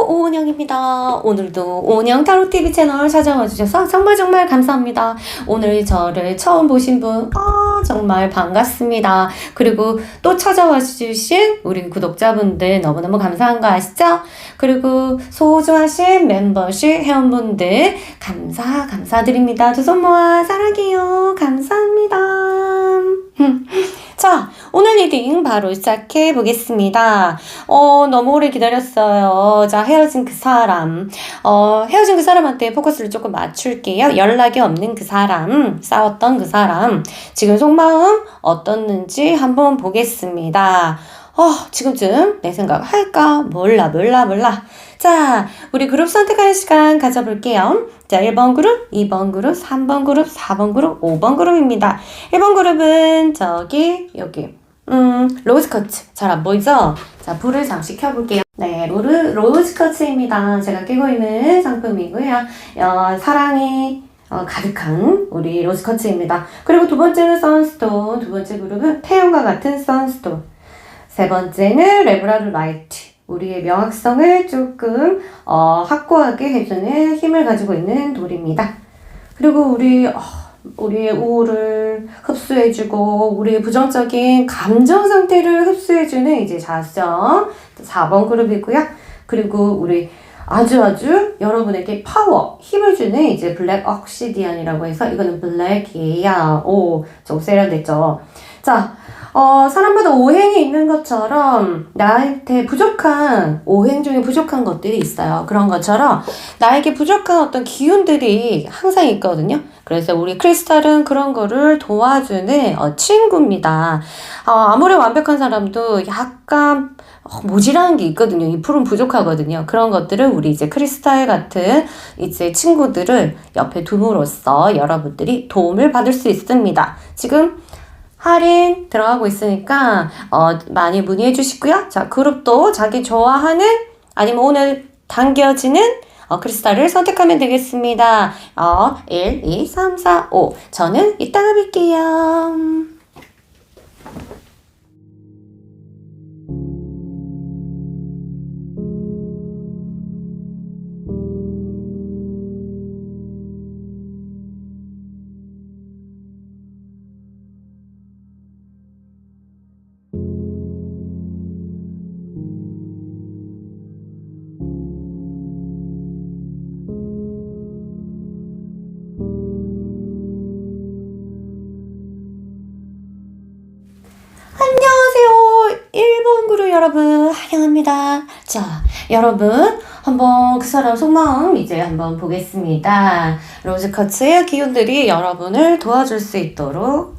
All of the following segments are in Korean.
오은영입니다. 오늘도 오은영 타로TV 채널 찾아와 주셔서 정말 감사합니다. 오늘 저를 처음 보신 분 정말 반갑습니다. 그리고 또 찾아와 주신 우리 구독자분들 너무너무 감사한 거 아시죠? 그리고 소중하신 멤버십 회원분들 감사드립니다. 두 손 모아 사랑해요. 감사합니다. 자, 오늘 리딩 바로 시작해 보겠습니다. 너무 오래 기다렸어요. 자, 헤어진 그 사람. 헤어진 그 사람한테 포커스를 조금 맞출게요. 연락이 없는 그 사람, 싸웠던 그 사람. 지금 속마음 어떻는지 한번 보겠습니다. 지금쯤 내 생각 할까? 몰라. 자, 우리 그룹 선택하는 시간 가져볼게요. 자, 1번 그룹, 2번 그룹, 3번 그룹, 4번 그룹, 5번 그룹입니다. 1번 그룹은 여기 로즈커츠. 잘 안 보이죠? 자, 불을 잠시 켜볼게요. 네, 로즈커츠입니다. 제가 끼고 있는 상품이고요. 사랑이 가득한 우리 로즈커츠입니다. 그리고 두 번째는 선스톤, 두 번째 그룹은 태양과 같은 선스톤. 세 번째는 레브라루 라이트. 우리의 명확성을 조금 확고하게 해주는 힘을 가지고 있는 돌입니다. 그리고 우리의 우울을 흡수해주고 우리의 부정적인 감정 상태를 흡수해주는 이제 자성 4번 그룹이고요. 그리고 우리 아주 여러분에게 파워, 힘을 주는 이제 블랙 옥시디안이라고 해서 이거는 블랙이에요. 좀 세련됐죠. 자, 사람마다 오행이 있는 것처럼 나한테 오행 중에 부족한 것들이 있어요. 그런 것처럼 나에게 부족한 어떤 기운들이 항상 있거든요. 그래서 우리 크리스탈은 그런 거를 도와주는 친구입니다. 아무리 완벽한 사람도 약간 모질한 게 있거든요. 2%는 부족하거든요. 그런 것들을 우리 이제 크리스탈 같은 이제 친구들을 옆에 둠으로써 여러분들이 도움을 받을 수 있습니다. 지금 할인 들어가고 있으니까 많이 문의해 주시고요. 자, 그룹도 자기 좋아하는 아니면 오늘 당겨지는 크리스탈을 선택하면 되겠습니다. 1, 2, 3, 4, 5. 저는 이따가 뵐게요. 안녕하세요. 1번 그룹 여러분 환영합니다. 자, 여러분 한번 그 사람 속마음 이제 한번 보겠습니다. 로즈커츠의 기운들이 여러분을 도와줄 수 있도록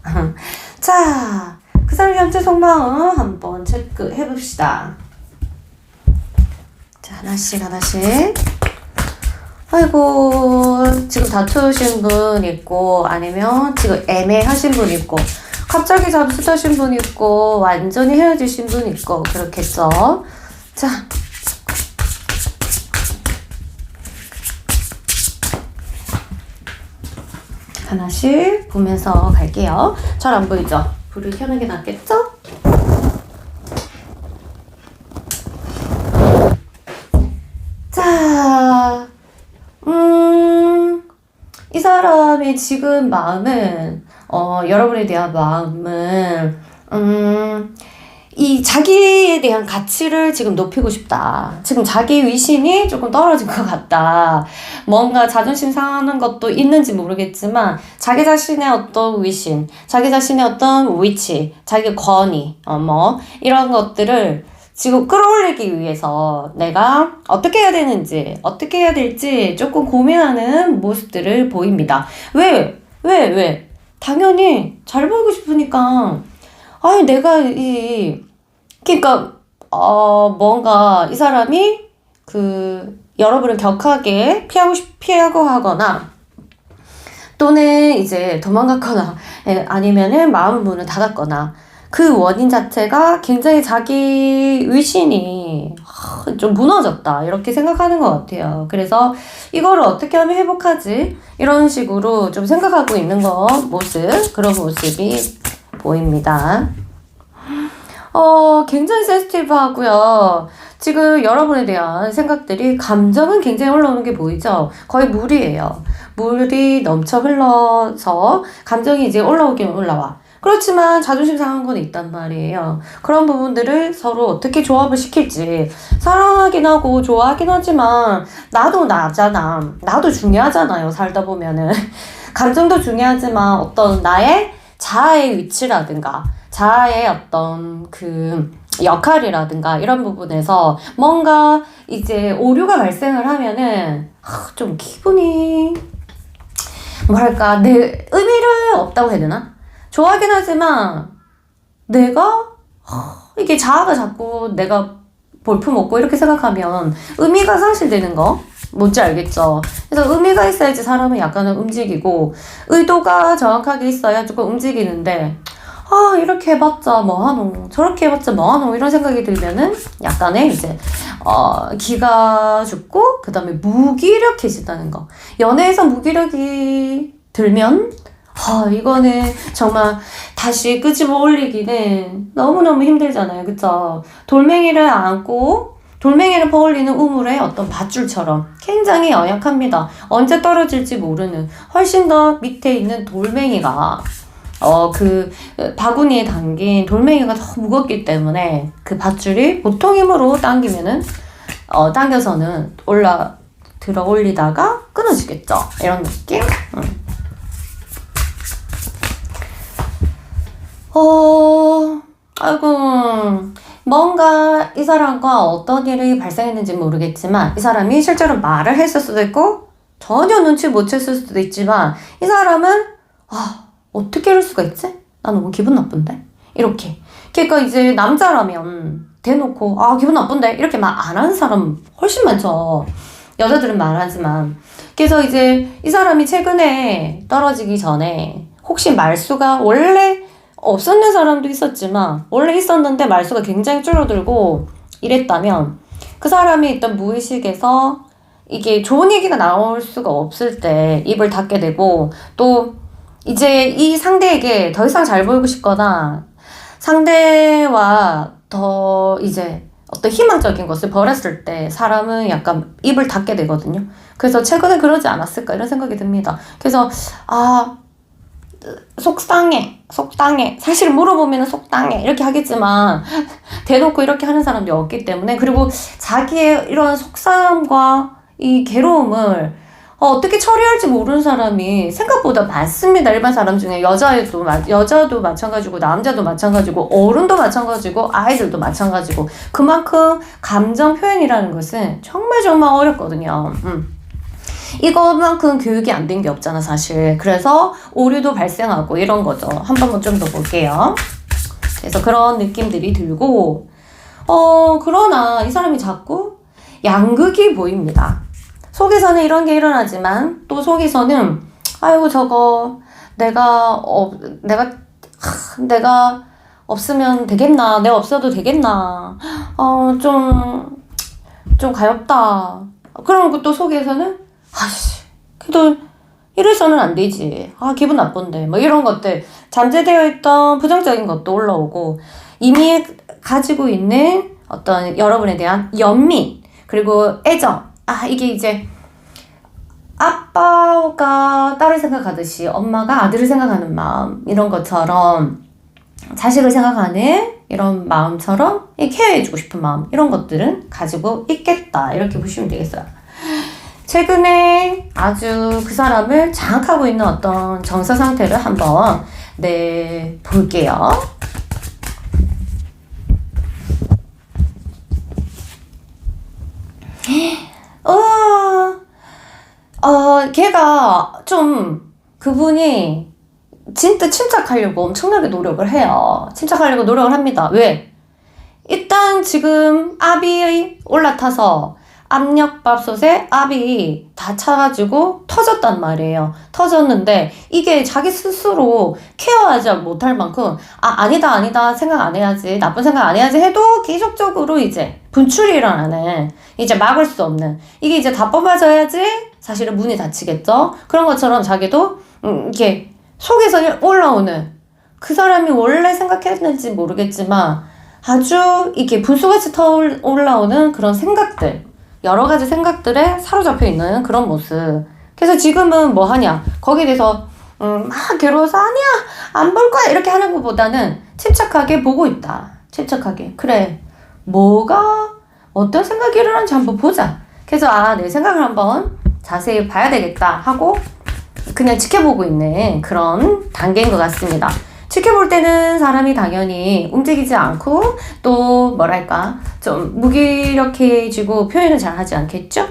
자, 그 사람 현재 속마음 한번 체크해 봅시다. 자, 하나씩 아이고, 지금 다투신 분 있고 아니면 지금 애매하신 분 있고 갑자기 잠수타신 분 있고 완전히 헤어지신 분 있고 그렇겠죠. 자, 하나씩 보면서 갈게요. 잘 안 보이죠? 불을 켜는 게 낫겠죠? 자, 이 사람의 지금 마음은 여러분에 대한 마음은 이 자기에 대한 가치를 지금 높이고 싶다. 지금 자기 위신이 조금 떨어진 것 같다. 뭔가 자존심 상하는 것도 있는지 모르겠지만 자기 자신의 어떤 위신, 자기 자신의 어떤 위치, 자기 권위, 이런 것들을 지금 끌어올리기 위해서 내가 어떻게 해야 되는지, 어떻게 해야 될지 조금 고민하는 모습들을 보입니다. 왜? 당연히 잘 보이고 싶으니까. 내가 그러니까 뭔가 이 사람이 여러분을 격하게 피하고 하거나 또는 이제 도망갔거나 아니면은 마음 문을 닫았거나 그 원인 자체가 굉장히 자기 위신이 좀 무너졌다 이렇게 생각하는 것 같아요. 그래서 이거를 어떻게 하면 회복하지? 이런 식으로 좀 생각하고 있는 그런 모습이 보입니다. 굉장히 센시티브 하고요. 지금 여러분에 대한 생각들이, 감정은 굉장히 올라오는 게 보이죠? 거의 물이에요. 물이 넘쳐 흘러서 감정이 이제 올라오긴 올라와. 그렇지만 자존심 상한 건 있단 말이에요. 그런 부분들을 서로 어떻게 조합을 시킬지. 사랑하긴 하고 좋아하긴 하지만 나도 나잖아. 나도 중요하잖아요. 살다 보면은. 감정도 중요하지만 어떤 나의 자아의 위치라든가 자아의 어떤 그 역할이라든가 이런 부분에서 뭔가 이제 오류가 발생을 하면은 좀 기분이 뭐랄까, 내 의미를 없다고 해야 되나? 좋아하긴 하지만 내가 이게 자아가 자꾸 내가 볼품없고 이렇게 생각하면 의미가 상실되는 거 뭔지 알겠죠? 그래서 의미가 있어야지 사람은 약간은 움직이고, 의도가 정확하게 있어야 조금 움직이는데, 이렇게 해봤자 뭐하노, 저렇게 해봤자 뭐하노, 이런 생각이 들면은 약간의 이제 기가 죽고 그 다음에 무기력해진다는 거. 연애에서 무기력이 들면 이거는 정말 다시 끄집어 올리기는 너무너무 힘들잖아요. 그쵸? 돌멩이를 안고 돌멩이를 퍼올리는 우물의 어떤 밧줄처럼 굉장히 연약합니다. 언제 떨어질지 모르는, 훨씬 더 밑에 있는 돌멩이가 그 바구니에 담긴 돌멩이가 더 무겁기 때문에 그 밧줄이 보통 힘으로 당기면은 당겨서는 들어 올리다가 끊어지겠죠. 이런 느낌? 아이고, 뭔가 이 사람과 어떤 일이 발생했는지 모르겠지만 이 사람이 실제로 말을 했을 수도 있고 전혀 눈치 못 챘을 수도 있지만, 이 사람은 어떻게 이럴 수가 있지? 나 너무 기분 나쁜데? 이렇게. 그러니까 이제 남자라면 대놓고 기분 나쁜데? 이렇게 말 안 하는 사람 훨씬 많죠. 여자들은 말하지만. 그래서 이제 이 사람이 최근에 떨어지기 전에 혹시 말수가 원래 없었는 사람도 있었지만 원래 있었는데 말수가 굉장히 줄어들고 이랬다면, 그 사람이 있던 무의식에서 이게 좋은 얘기가 나올 수가 없을 때 입을 닫게 되고, 또 이제 이 상대에게 더 이상 잘 보이고 싶거나 상대와 더 이제 어떤 희망적인 것을 버렸을 때 사람은 약간 입을 닫게 되거든요. 그래서 최근에 그러지 않았을까 이런 생각이 듭니다. 그래서 속상해. 사실 물어보면 속상해. 이렇게 하겠지만, 대놓고 이렇게 하는 사람이 없기 때문에, 그리고 자기의 이런 속상함과 이 괴로움을 어떻게 처리할지 모르는 사람이 생각보다 많습니다. 일반 사람 중에. 여자도 마찬가지고, 남자도 마찬가지고, 어른도 마찬가지고, 아이들도 마찬가지고. 그만큼 감정 표현이라는 것은 정말 정말 어렵거든요. 이것만큼 교육이 안 된 게 없잖아, 사실. 그래서 오류도 발생하고 이런 거죠. 한 번만 좀 더 볼게요. 그래서 그런 느낌들이 들고, 그러나 이 사람이 자꾸 양극이 보입니다. 속에서는 이런 게 일어나지만 또 속에서는 아이고 저거 내가 없으면 되겠나, 내가 없어도 되겠나, 좀 가엽다. 그런 것도 속에서는 그래도 이래서는 안 되지. 기분 나쁜데. 뭐 이런 것들. 잠재되어 있던 부정적인 것도 올라오고, 이미 가지고 있는 어떤 여러분에 대한 연민, 그리고 애정. 이게 이제 아빠가 딸을 생각하듯이 엄마가 아들을 생각하는 마음, 이런 것처럼 자식을 생각하는 이런 마음처럼 케어해주고 싶은 마음, 이런 것들은 가지고 있겠다. 이렇게 보시면 되겠어요. 최근에 아주 그 사람을 장악하고 있는 어떤 정서 상태를 한번 볼게요. 걔가 좀, 그분이 진짜 침착하려고 엄청나게 노력을 해요. 침착하려고 노력을 합니다. 왜? 일단 지금 압이 올라타서 압력밥솥에 압이 다 차가지고 터졌단 말이에요. 터졌는데 이게 자기 스스로 케어하지 못할 만큼 아니다 생각 안 해야지, 나쁜 생각 안 해야지 해도 계속적으로 이제 분출이 일어나는, 이제 막을 수 없는, 이게 이제 다 뽑아져야지 사실은 문이 닫히겠죠. 그런 것처럼 자기도 이렇게 속에서 올라오는, 그 사람이 원래 생각했는지 모르겠지만 아주 이렇게 불쑥같이 올라오는 그런 생각들, 여러 가지 생각들에 사로잡혀 있는 그런 모습. 그래서 지금은 뭐 하냐? 거기에 대해서 막 괴로워서 아니야 안 볼 거야 이렇게 하는 것보다는 침착하게 보고 있다. 침착하게. 그래. 뭐가 어떤 생각이 일어나는지 한번 보자. 그래서 내 생각을 한번 자세히 봐야 되겠다 하고 그냥 지켜보고 있는 그런 단계인 것 같습니다. 지켜볼 때는 사람이 당연히 움직이지 않고 또 뭐랄까 좀 무기력해지고 표현을 잘 하지 않겠죠?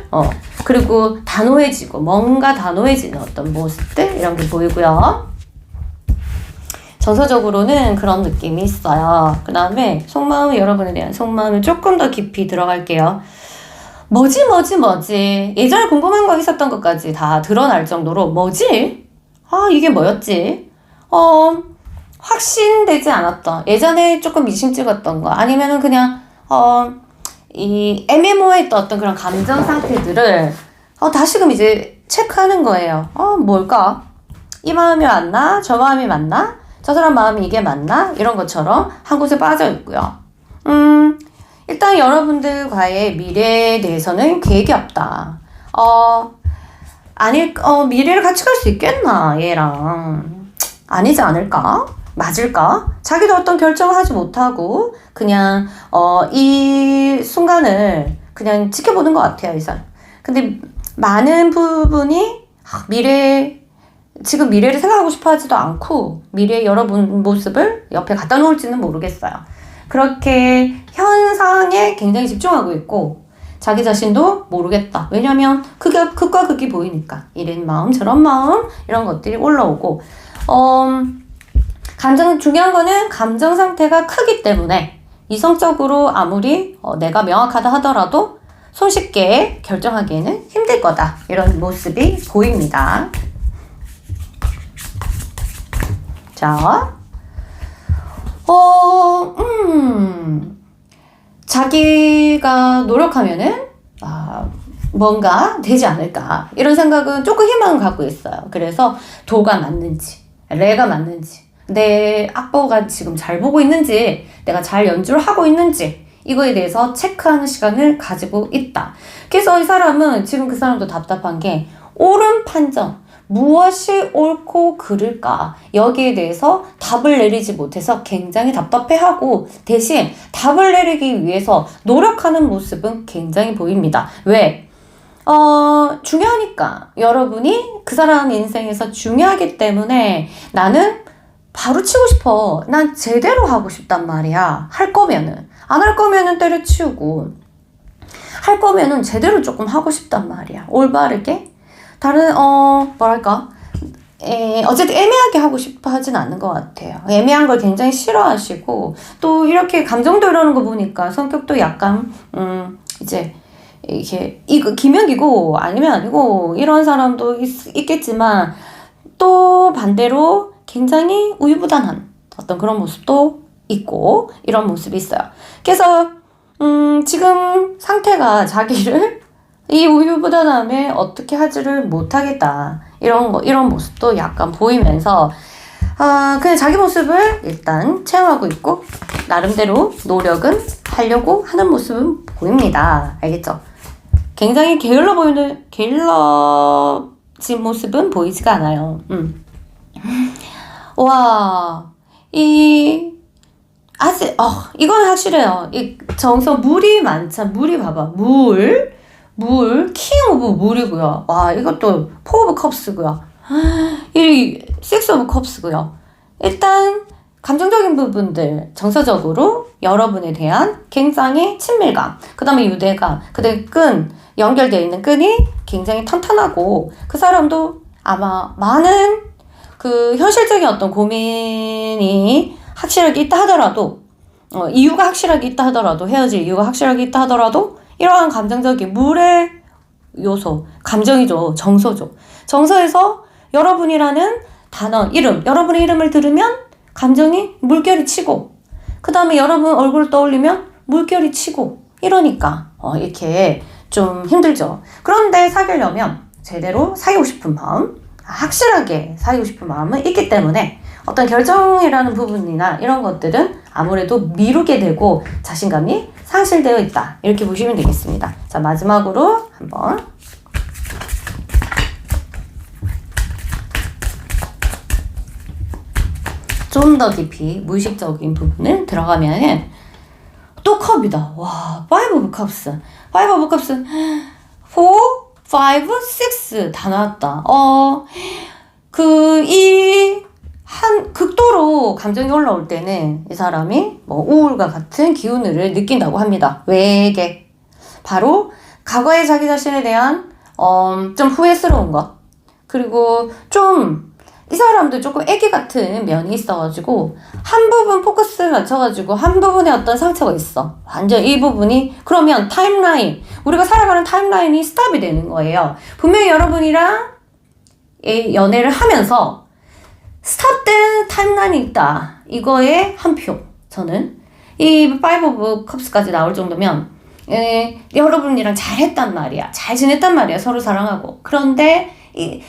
그리고 단호해지고 뭔가 단호해지는 어떤 모습들 이런 게 보이고요. 정서적으로는 그런 느낌이 있어요. 그 다음에 속마음, 여러분에 대한 속마음을 조금 더 깊이 들어갈게요. 뭐지? 예전에 궁금한 거 있었던 것까지 다 드러날 정도로 뭐지? 이게 뭐였지? 확신되지 않았던, 예전에 조금 미심 찍었던 거, 아니면은 그냥, 이 애매모호했던 어떤 그런 감정 상태들을, 다시금 이제 체크하는 거예요. 뭘까? 이 마음이 맞나? 저 마음이 맞나? 저 사람 마음이 이게 맞나? 이런 것처럼 한 곳에 빠져 있고요. 일단 여러분들과의 미래에 대해서는 계획이 없다. 미래를 같이 갈 수 있겠나, 얘랑. 아니지 않을까? 맞을까? 자기도 어떤 결정을 하지 못하고, 그냥, 이 순간을 그냥 지켜보는 것 같아요, 이 사람. 근데 많은 부분이 지금 미래를 생각하고 싶어 하지도 않고, 미래의 여러분 모습을 옆에 갖다 놓을지는 모르겠어요. 그렇게 현상에 굉장히 집중하고 있고 자기 자신도 모르겠다. 왜냐면 극과 극이 보이니까 이런 마음 저런 마음 이런 것들이 올라오고 중요한 거는 감정 상태가 크기 때문에 이성적으로 아무리 내가 명확하다 하더라도 손쉽게 결정하기에는 힘들 거다. 이런 모습이 보입니다. 자, 자기가 노력하면은 뭔가 되지 않을까 이런 생각은 조금 희망을 갖고 있어요. 그래서 도가 맞는지 레가 맞는지 내 악보가 지금 잘 보고 있는지 내가 잘 연주를 하고 있는지 이거에 대해서 체크하는 시간을 가지고 있다. 그래서 이 사람은 지금 그 사람도 답답한 게 옳은 판정 무엇이 옳고 그를까 여기에 대해서 답을 내리지 못해서 굉장히 답답해하고 대신 답을 내리기 위해서 노력하는 모습은 굉장히 보입니다. 왜? 중요하니까 여러분이 그 사람 인생에서 중요하기 때문에 나는 바로 치고 싶어. 난 제대로 하고 싶단 말이야. 할 거면은. 안 할 거면은 때려치우고 할 거면은 제대로 조금 하고 싶단 말이야. 올바르게. 다른 어쨌든 애매하게 하고 싶어 하진 않는 것 같아요. 애매한 걸 굉장히 싫어하시고 또 이렇게 감정도 이러는 거 보니까 성격도 약간 이제 이게 이거 기명이고 아니면 아니고 이런 사람도 있겠지만 또 반대로 굉장히 우유부단한 어떤 그런 모습도 있고 이런 모습이 있어요. 그래서 지금 상태가 자기를 이 우유부단함에 어떻게 하지를 못하겠다. 이런 모습도 약간 보이면서, 그냥 자기 모습을 일단 체험하고 있고, 나름대로 노력은 하려고 하는 모습은 보입니다. 알겠죠? 굉장히 게을러진 모습은 보이지가 않아요. 와, 이건 확실해요. 이 정서 물이 많자. 물이 봐봐. 킹 오브 물이고요. 와, 이것도 포 오브 컵스고요. 이 식스 오브 컵스고요. 일단 감정적인 부분들 정서적으로 여러분에 대한 굉장히 친밀감, 그 다음에 유대감, 그 다음에 연결되어 있는 끈이 굉장히 탄탄하고 그 사람도 아마 많은 그 현실적인 어떤 고민이 확실하게 있다 하더라도 이유가 확실하게 있다 하더라도 헤어질 이유가 확실하게 있다 하더라도 이러한 감정적인 물의 요소, 감정이죠. 정서죠. 정서에서 여러분이라는 단어, 여러분의 이름을 들으면 감정이 물결이 치고 그 다음에 여러분 얼굴을 떠올리면 물결이 치고 이러니까 이렇게 좀 힘들죠. 그런데 사귀려면 제대로 사귀고 싶은 마음, 확실하게 사귀고 싶은 마음은 있기 때문에 어떤 결정이라는 부분이나 이런 것들은 아무래도 미루게 되고 자신감이 상실되어 있다. 이렇게 보시면 되겠습니다. 자, 마지막으로 한번 좀 더 깊이 무의식적인 부분을 들어가면은 또 컵이다. 와, 5 of cups. 5 of cups. 4, 5, 6 다 나왔다. 극도로 감정이 올라올 때는 이 사람이 뭐 우울과 같은 기운을 느낀다고 합니다. 왜게? 바로 과거의 자기 자신에 대한 좀 후회스러운 것, 그리고 좀 이 사람도 조금 애기 같은 면이 있어가지고 한 부분 포커스를 맞춰가지고 한 부분에 어떤 상처가 있어. 완전 이 부분이 그러면 타임라인, 우리가 살아가는 타임라인이 스탑이 되는 거예요. 분명히 여러분이랑 연애를 하면서 스탑된 타임라인이 있다. 이거에 한 표. 저는 이 5 of cups까지 나올 정도면 여러분이랑 잘했단 말이야. 잘 지냈단 말이야. 서로 사랑하고. 그런데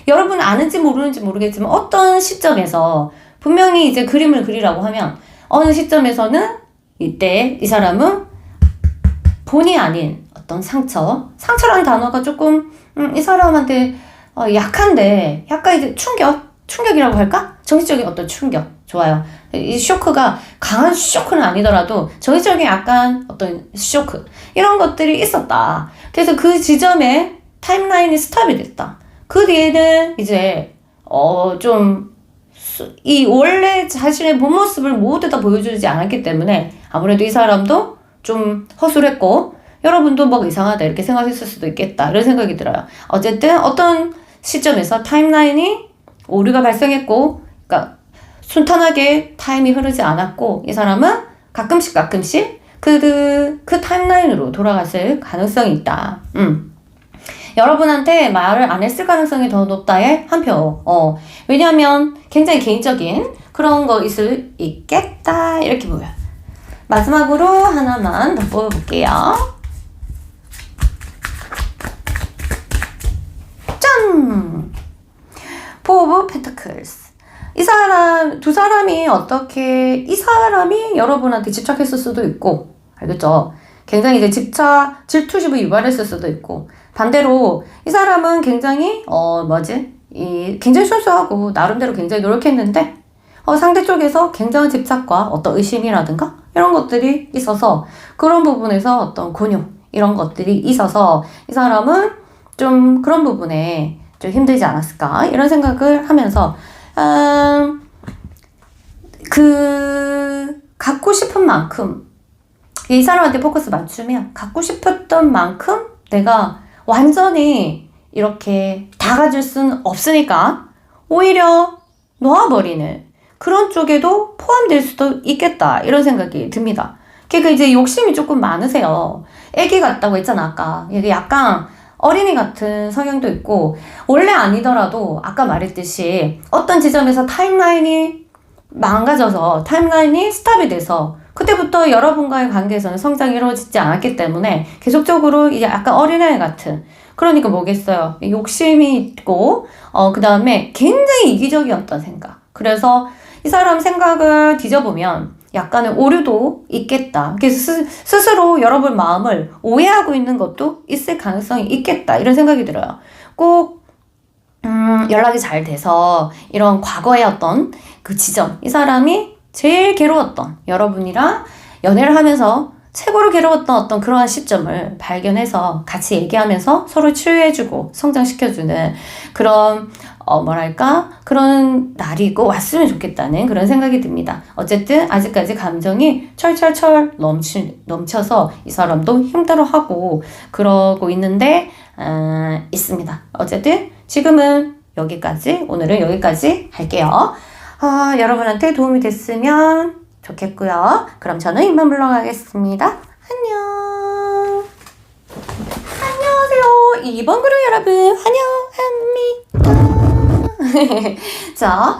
여러분 아는지 모르는지 모르겠지만 어떤 시점에서 분명히 이제 그림을 그리라고 하면 어느 시점에서는 이때 이 사람은 본이 아닌 어떤 상처라는 단어가 조금 이 사람한테 약한데 약간 이제 충격이라고 할까? 정신적인 어떤 충격. 좋아요. 이 쇼크가 강한 쇼크는 아니더라도 정신적인 약간 어떤 쇼크 이런 것들이 있었다. 그래서 그 지점에 타임라인이 스탑이 됐다. 그 뒤에는 이제 좀 이 원래 자신의 본 모습을 모두 다 보여주지 않았기 때문에 아무래도 이 사람도 좀 허술했고 여러분도 뭐 이상하다 이렇게 생각했을 수도 있겠다 이런 생각이 들어요. 어쨌든 어떤 시점에서 타임라인이 오류가 발생했고, 그러니까 순탄하게 타임이 흐르지 않았고 이 사람은 가끔씩 그 타임라인으로 돌아갔을 가능성이 있다. 여러분한테 말을 안 했을 가능성이 더 높다에 한 표. 왜냐하면 굉장히 개인적인 그런 거 있을 있겠다 이렇게 보여요. 마지막으로 하나만 더 뽑아볼게요. 짠! 4 of Pentacles. 두 사람이 이 사람이 여러분한테 집착했을 수도 있고, 알겠죠? 굉장히 이제 질투심을 유발했을 수도 있고, 반대로 이 사람은 굉장히 굉장히 순수하고 나름대로 굉장히 노력했는데 상대 쪽에서 굉장한 집착과 어떤 의심이라든가 이런 것들이 있어서 그런 부분에서 어떤 곤욕 이런 것들이 있어서 이 사람은 좀 그런 부분에 좀 힘들지 않았을까 이런 생각을 하면서 갖고 싶은 만큼 이 사람한테 포커스 맞추면 갖고 싶었던 만큼 내가 완전히 이렇게 다 가질 수는 없으니까 오히려 놓아버리는 그런 쪽에도 포함될 수도 있겠다 이런 생각이 듭니다. 그러니까 이제 욕심이 조금 많으세요. 애기 같다고 했잖아 아까. 이게 약간 어린이 같은 성향도 있고 원래 아니더라도 아까 말했듯이 어떤 지점에서 타임라인이 망가져서 타임라인이 스탑이 돼서 그때부터 여러분과의 관계에서는 성장이 이루어지지 않았기 때문에 계속적으로 이제 약간 어린아이 같은 그러니까 뭐겠어요. 욕심이 있고 그 다음에 굉장히 이기적이었던 생각. 그래서 이 사람 생각을 뒤져보면 약간의 오류도 있겠다. 그래서 스스로 여러분 마음을 오해하고 있는 것도 있을 가능성이 있겠다. 이런 생각이 들어요. 꼭 연락이 잘 돼서 이런 과거의 어떤 그 지점, 이 사람이 제일 괴로웠던 여러분이랑 연애를 하면서 최고로 괴로웠던 어떤 그러한 시점을 발견해서 같이 얘기하면서 서로 치유해주고 성장시켜주는 그런 그런 날이고 왔으면 좋겠다는 그런 생각이 듭니다. 어쨌든 아직까지 감정이 철철철 넘쳐서 이 사람도 힘들어하고 그러고 있는데 있습니다. 어쨌든 지금은 오늘은 여기까지 할게요. 여러분한테 도움이 됐으면 좋겠고요. 그럼 저는 이만 물러가겠습니다. 안녕. 안녕하세요. 2번 그룹 여러분 환영합니다. 자,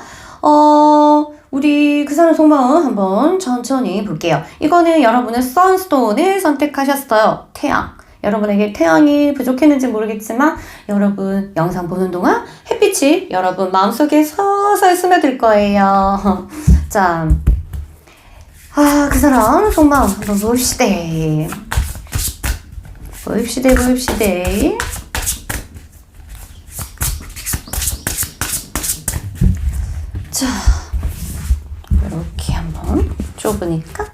우리 그 사람 속마음 한번 천천히 볼게요. 이거는 여러분의 선스톤을 선택하셨어요. 태양. 여러분에게 태양이 부족했는지 모르겠지만 여러분 영상 보는 동안 햇빛이 여러분 마음속에 서서히 스며들 거예요. 자, 그 사람 속마음 한번 봅시다. 봅시다. 자, 이렇게 한번 좁으니까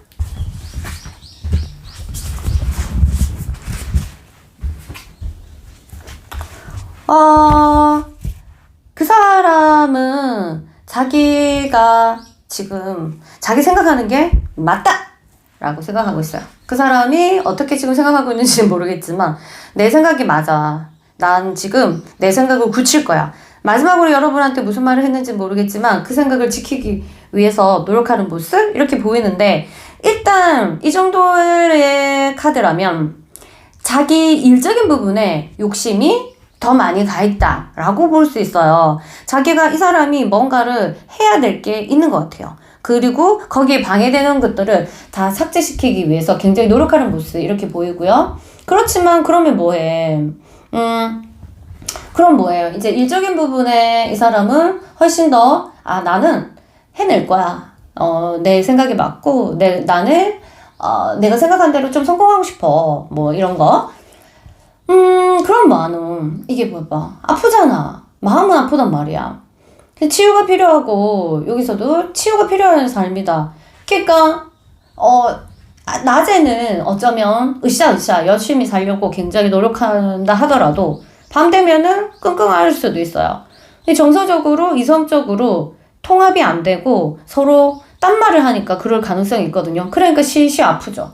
그 사람은 자기가 지금 자기 생각하는 게 맞다! 라고 생각하고 있어요. 그 사람이 어떻게 지금 생각하고 있는지는 모르겠지만 내 생각이 맞아. 난 지금 내 생각을 굳힐 거야. 마지막으로 여러분한테 무슨 말을 했는지 모르겠지만 그 생각을 지키기 위해서 노력하는 모습? 이렇게 보이는데 일단 이 정도의 카드라면 자기 일적인 부분에 욕심이 더 많이 가 있다 라고 볼 수 있어요. 자기가 이 사람이 뭔가를 해야 될 게 있는 것 같아요. 그리고 거기에 방해되는 것들을 다 삭제시키기 위해서 굉장히 노력하는 모습 이렇게 보이고요. 그렇지만 그러면 뭐해? 그럼 뭐예요? 이제 일적인 부분에 이 사람은 훨씬 더 나는 해낼 거야. 내 생각이 맞고 나는 내가 생각한 대로 좀 성공하고 싶어. 뭐 이런 거. 그럼 마음 이게 봐봐. 아프잖아. 마음은 아프단 말이야. 치유가 필요하고 여기서도 치유가 필요한 삶이다. 그러니까 낮에는 어쩌면 으쌰으쌰 열심히 살려고 굉장히 노력한다 하더라도 밤 되면은 끙끙 앓을 수도 있어요. 정서적으로 이성적으로 통합이 안 되고 서로 딴 말을 하니까 그럴 가능성이 있거든요. 그러니까 실시 아프죠.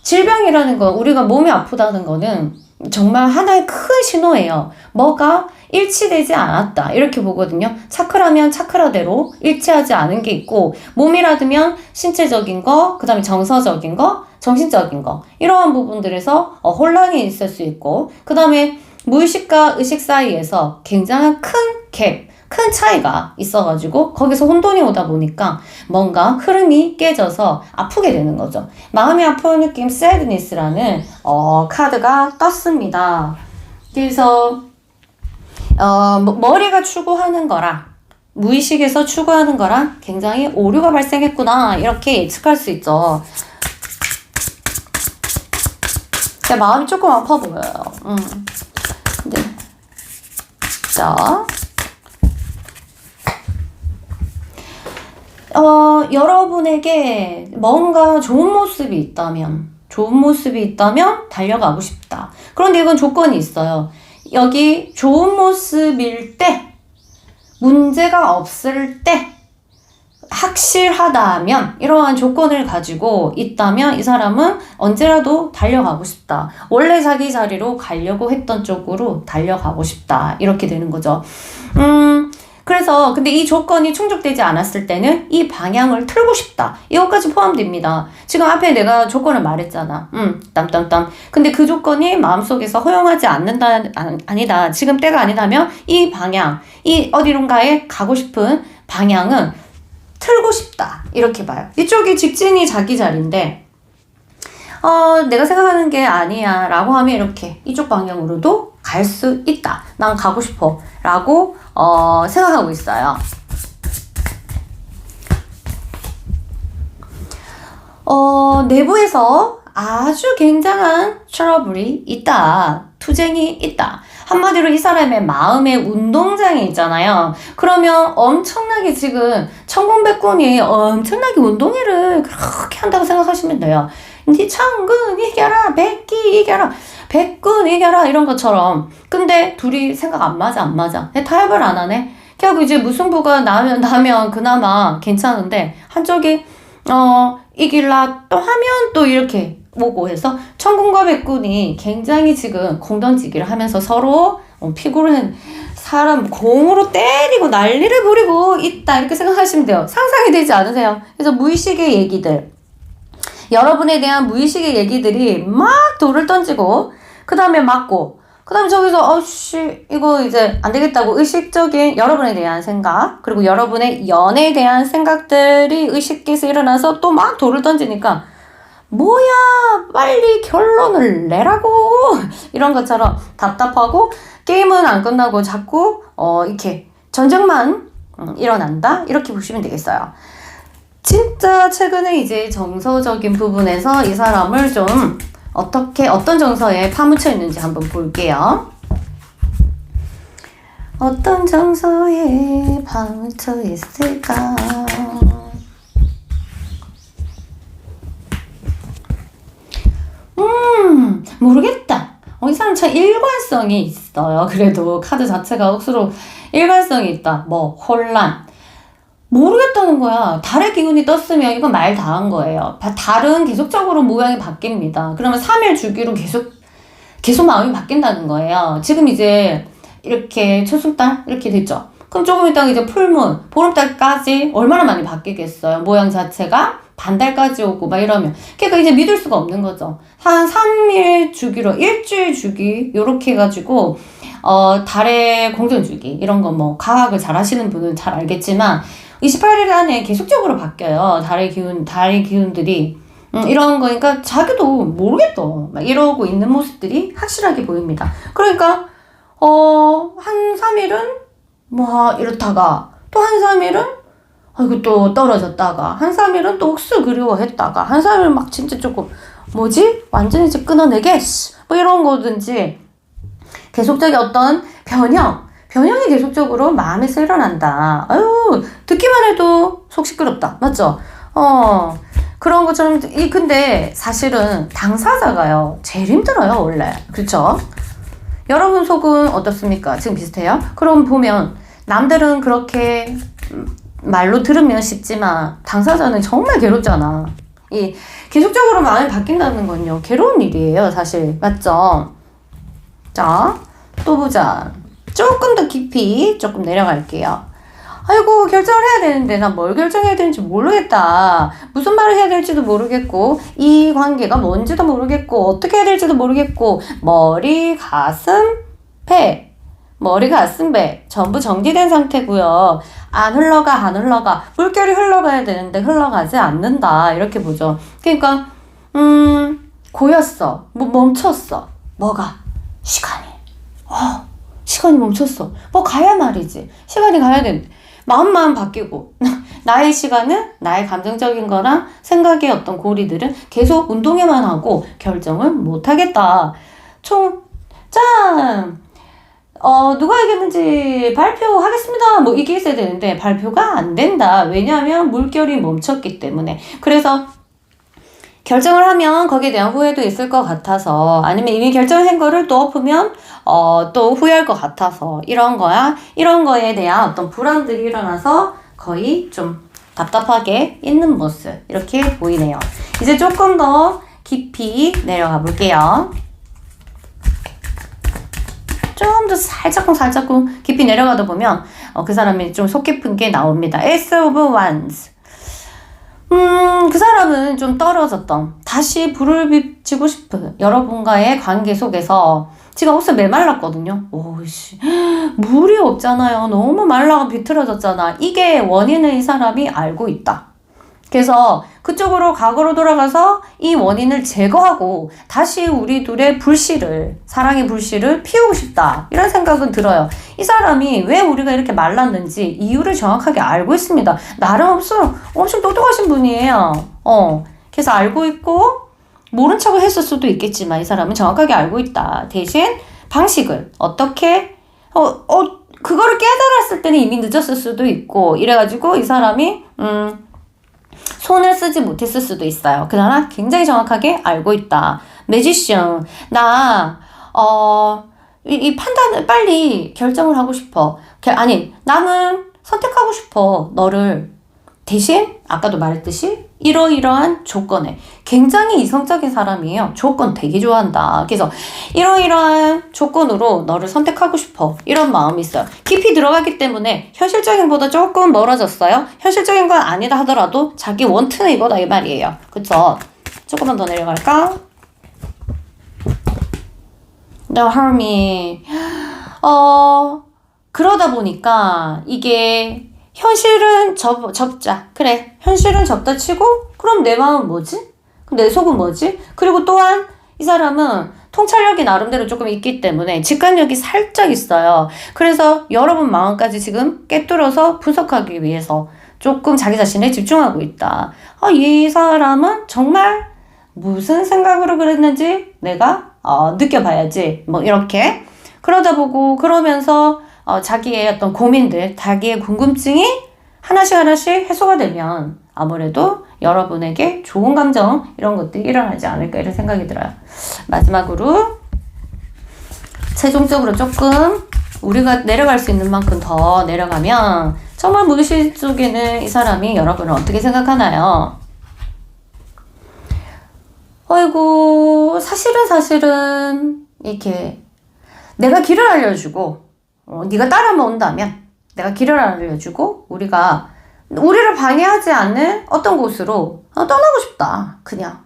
질병이라는 거 우리가 몸이 아프다는 거는 정말 하나의 큰 신호예요. 뭐가 일치되지 않았다 이렇게 보거든요. 차크라면 차크라대로 일치하지 않은 게 있고 몸이라면 신체적인 거, 그 다음에 정서적인 거, 정신적인 거 이러한 부분들에서 혼란이 있을 수 있고 그 다음에 무의식과 의식 사이에서 굉장한 큰 차이가 있어가지고 거기서 혼돈이 오다 보니까 뭔가 흐름이 깨져서 아프게 되는 거죠. 마음이 아픈 느낌 sadness라는 카드가 떴습니다. 그래서 머리가 추구하는 거랑 무의식에서 추구하는 거랑 굉장히 오류가 발생했구나 이렇게 예측할 수 있죠. 근데 마음이 조금 아파 보여요. 네. 자, 여러분에게 뭔가 좋은 모습이 있다면 달려가고 싶다. 그런데 이건 조건이 있어요. 여기 좋은 모습일 때, 문제가 없을 때, 확실하다면 이러한 조건을 가지고 있다면 이 사람은 언제라도 달려가고 싶다. 원래 자기 자리로 가려고 했던 쪽으로 달려가고 싶다. 이렇게 되는 거죠. 그래서 근데 이 조건이 충족되지 않았을 때는 이 방향을 틀고 싶다. 이것까지 포함됩니다. 지금 앞에 내가 조건을 말했잖아. 땀땀땀. 근데 그 조건이 마음속에서 허용하지 않는다, 아니다. 지금 때가 아니다면 이 방향, 이 어디론가에 가고 싶은 방향은 틀고 싶다. 이렇게 봐요. 이쪽이 직진이 자기 자리인데 내가 생각하는 게 아니야 라고 하면 이렇게 이쪽 방향으로도 갈 수 있다. 난 가고 싶어 라고 생각하고 있어요. 내부에서 아주 굉장한 트러블이 있다. 투쟁이 있다. 한마디로 이 사람의 마음의 운동장이 있잖아요. 그러면 엄청나게 지금 천군백군이 엄청나게 운동회를 그렇게 한다고 생각하시면 돼요. 니 천군 이겨라, 백기 이겨라, 백군 이겨라 이런 것처럼. 근데 둘이 생각 안 맞아. 타협을 안 하네. 결국 이제 무승부가 나면 그나마 괜찮은데 한쪽이 이길라 또 하면 또 이렇게 오고 해서 천군과 백군이 굉장히 지금 공던지기를 하면서 서로 피구를 사람 공으로 때리고 난리를 부리고 있다 이렇게 생각하시면 돼요. 상상이 되지 않으세요? 그래서 무의식의 얘기들, 여러분에 대한 무의식의 얘기들이 막 돌을 던지고 그 다음에 맞고 그 다음에 저기서 이거 이제 안 되겠다고 의식적인 여러분에 대한 생각 그리고 여러분의 연애에 대한 생각들이 의식에서 일어나서 또 막 돌을 던지니까 뭐야, 빨리 결론을 내라고. 이런 것처럼 답답하고 게임은 안 끝나고 자꾸 이렇게 전쟁만 일어난다. 이렇게 보시면 되겠어요. 진짜 최근에 이제 정서적인 부분에서 이 사람을 좀 어떤 정서에 파묻혀 있는지 한번 볼게요. 어떤 정서에 파묻혀 있을까? 모르겠다. 이 사람 참 일관성이 있어요. 그래도 카드 자체가 억수로 일관성이 있다. 뭐 혼란. 모르겠다는 거야. 달의 기운이 떴으면 이건 말 다 한 거예요. 달은 계속적으로 모양이 바뀝니다. 그러면 3일 주기로 계속 마음이 바뀐다는 거예요. 지금 이제 이렇게 초승달 이렇게 됐죠. 그럼 조금 있다가 이제 풀문, 보름달까지 얼마나 많이 바뀌겠어요. 모양 자체가 반달까지 오고 막 이러면. 그러니까 이제 믿을 수가 없는 거죠. 한 3일 주기로 일주일 주기 요렇게 해가지고 달의 공전 주기 이런 거 뭐 과학을 잘 하시는 분은 잘 알겠지만 28일 안에 계속적으로 바뀌어요. 달의 기운들이. 이런 거니까 자기도 모르겠다. 막 이러고 있는 모습들이 확실하게 보입니다. 그러니까, 한 3일은 뭐 이렇다가 또 한 3일은 아이고 또 떨어졌다가 한 3일은 또 억수 그리워했다가 한 3일 막 진짜 조금 뭐지? 완전히 이제 끊어내게? 뭐 이런 거든지 계속적인 어떤 변형이 계속적으로 마음에서 일어난다. 아유, 듣기만 해도 속 시끄럽다. 맞죠? 그런 것처럼, 근데 사실은 당사자가요, 제일 힘들어요, 원래. 그렇죠? 여러분 속은 어떻습니까? 지금 비슷해요? 그럼 보면, 남들은 그렇게 말로 들으면 쉽지만, 당사자는 정말 괴롭잖아. 계속적으로 마음이 바뀐다는 건요, 괴로운 일이에요, 사실. 맞죠? 자, 또 보자. 조금 더 깊이 조금 내려갈게요. 아이고, 결정을 해야 되는데 나 뭘 결정해야 되는지 모르겠다. 무슨 말을 해야 될지도 모르겠고 이 관계가 뭔지도 모르겠고 어떻게 해야 될지도 모르겠고 머리, 가슴, 배 전부 정지된 상태고요. 안 흘러가. 물결이 흘러가야 되는데 흘러가지 않는다. 이렇게 보죠. 그러니까 고였어. 뭐 멈췄어. 뭐가? 시간이. 시간이 멈췄어. 뭐 가야 말이지. 시간이 가야 되는데. 마음만 바뀌고 나의 시간은 나의 감정적인 거랑 생각의 어떤 고리들은 계속 운동에만 하고 결정을 못 하겠다. 짠! 누가 이겼는지 발표하겠습니다. 뭐 이게 있어야 되는데 발표가 안 된다. 왜냐하면 물결이 멈췄기 때문에. 그래서 결정을 하면 거기에 대한 후회도 있을 것 같아서 아니면 이미 결정한 거를 또 엎으면 또 후회할 것 같아서 이런 거에 대한 어떤 불안들이 일어나서 거의 좀 답답하게 있는 모습 이렇게 보이네요. 이제 조금 더 깊이 내려가 볼게요. 좀 더 살짝 깊이 내려가다 보면 그 사람이 좀 속 깊은 게 나옵니다. Ace of Wands. 그 사람은 좀 떨어졌던 다시 불을 비추고 싶은 여러분과의 관계 속에서 지금 억수 메말랐거든요. 오이씨, 물이 없잖아요. 너무 말라가 비틀어졌잖아. 이게 원인을 이 사람이 알고 있다. 그래서 그쪽으로 과거로 돌아가서 이 원인을 제거하고 다시 우리 둘의 사랑의 불씨를 피우고 싶다. 이런 생각은 들어요. 이 사람이 왜 우리가 이렇게 말랐는지 이유를 정확하게 알고 있습니다. 나름 엄청 똑똑하신 분이에요. 그래서 알고 있고 모른 척을 했을 수도 있겠지만 이 사람은 정확하게 알고 있다. 대신 방식을 어떻게 그거를 깨달았을 때는 이미 늦었을 수도 있고 이래가지고 이 사람이 손을 쓰지 못했을 수도 있어요. 그러나 굉장히 정확하게 알고 있다. 매지션, 이 판단을 빨리 결정을 하고 싶어. 나는 선택하고 싶어. 너를. 대신 아까도 말했듯이 이러이러한 조건에 굉장히 이성적인 사람이에요. 조건 되게 좋아한다. 그래서 이러이러한 조건으로 너를 선택하고 싶어. 이런 마음이 있어요. 깊이 들어가기 때문에 현실적인 보다 조금 멀어졌어요. 현실적인 건 아니다 하더라도 자기 원트는 이거다 이 말이에요. 그쵸? 조금만 더 내려갈까? The Hermit. 그러다 보니까 이게 현실은 접자. 그래. 현실은 접다 치고 그럼 내 마음은 뭐지? 내 속은 뭐지? 그리고 또한 이 사람은 통찰력이 나름대로 조금 있기 때문에 직관력이 살짝 있어요. 그래서 여러분 마음까지 지금 꿰뚫어서 분석하기 위해서 조금 자기 자신에 집중하고 있다. 이 사람은 정말 무슨 생각으로 그랬는지 내가 느껴봐야지. 뭐 이렇게 그러다 보고 그러면서 자기의 어떤 고민들, 자기의 궁금증이 하나씩 해소가 되면 아무래도 여러분에게 좋은 감정 이런 것들이 일어나지 않을까 이런 생각이 들어요. 마지막으로 최종적으로 조금 우리가 내려갈 수 있는 만큼 더 내려가면 정말 무의식 속에는 이 사람이 여러분을 어떻게 생각하나요? 아이고 사실은 이렇게 내가 길을 알려주고 네가 따라만 온다면 내가 길을 알려주고 우리를 방해하지 않는 어떤 곳으로 떠나고 싶다. 그냥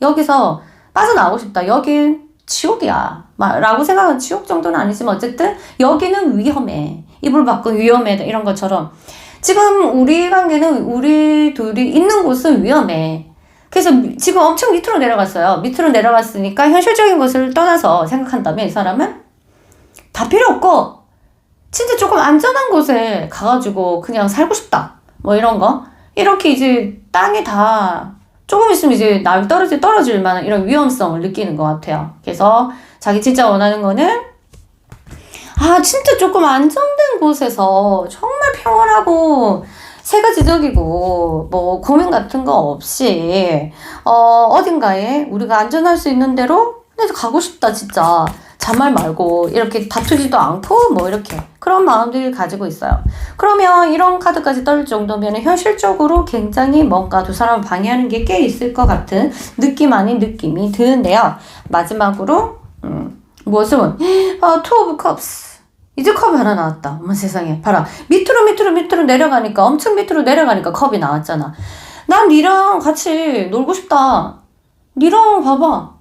여기서 빠져나오고 싶다. 여긴 지옥이야. 라고 생각하는 지옥 정도는 아니지만 어쨌든 여기는 위험해. 이불 밖은 위험해. 이런 것처럼 지금 우리 관계는 우리 둘이 있는 곳은 위험해. 그래서 지금 엄청 밑으로 내려갔어요. 밑으로 내려갔으니까 현실적인 것을 떠나서 생각한다면 이 사람은 다 필요 없고 진짜 조금 안전한 곳에 가가지고 그냥 살고 싶다. 뭐 이런 거. 이렇게 이제 땅이 다 조금 있으면 이제 날 떨어질 만한 이런 위험성을 느끼는 것 같아요. 그래서 자기 진짜 원하는 거는 진짜 조금 안정된 곳에서 정말 평온하고 세 가지적이고 뭐 고민 같은 거 없이 어딘가에 우리가 안전할 수 있는 대로 그래서 가고 싶다 진짜. 잔말 말고 이렇게 다투지도 않고 뭐 이렇게 그런 마음들을 가지고 있어요. 그러면 이런 카드까지 떨 정도면 현실적으로 굉장히 뭔가 두 사람을 방해하는 게 꽤 있을 것 같은 느낌 아닌 느낌이 드는데요. 마지막으로 무엇은 투 오브 컵스. 이제 컵이 하나 나왔다. 어머 세상에 봐라. 밑으로 내려가니까 엄청 밑으로 내려가니까 컵이 나왔잖아. 난 니랑 같이 놀고 싶다. 니랑 봐봐.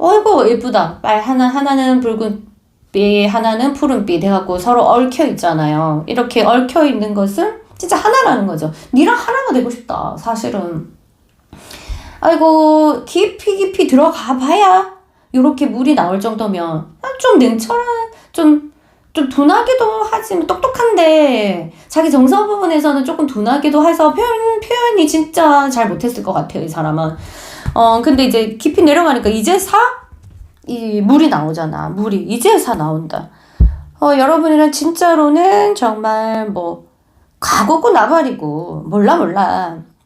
어이구 예쁘다. 하나는 붉은빛 하나는 푸른빛 해갖고 서로 얽혀 있잖아요. 이렇게 얽혀 있는 것은 진짜 하나라는 거죠. 니랑 하나가 되고 싶다. 사실은 아이고 깊이 들어가 봐야 요렇게 물이 나올 정도면 좀 냉철한 좀 둔하기도 하지만 똑똑한데 자기 정서 부분에서는 조금 둔하기도 해서 표현이 진짜 잘 못했을 것 같아요. 이 사람은 근데 이제 깊이 내려가니까 이제사 이 물이 나오잖아. 물이 이제사 나온다. 여러분이랑 진짜로는 정말 뭐 가고고 나발이고 몰라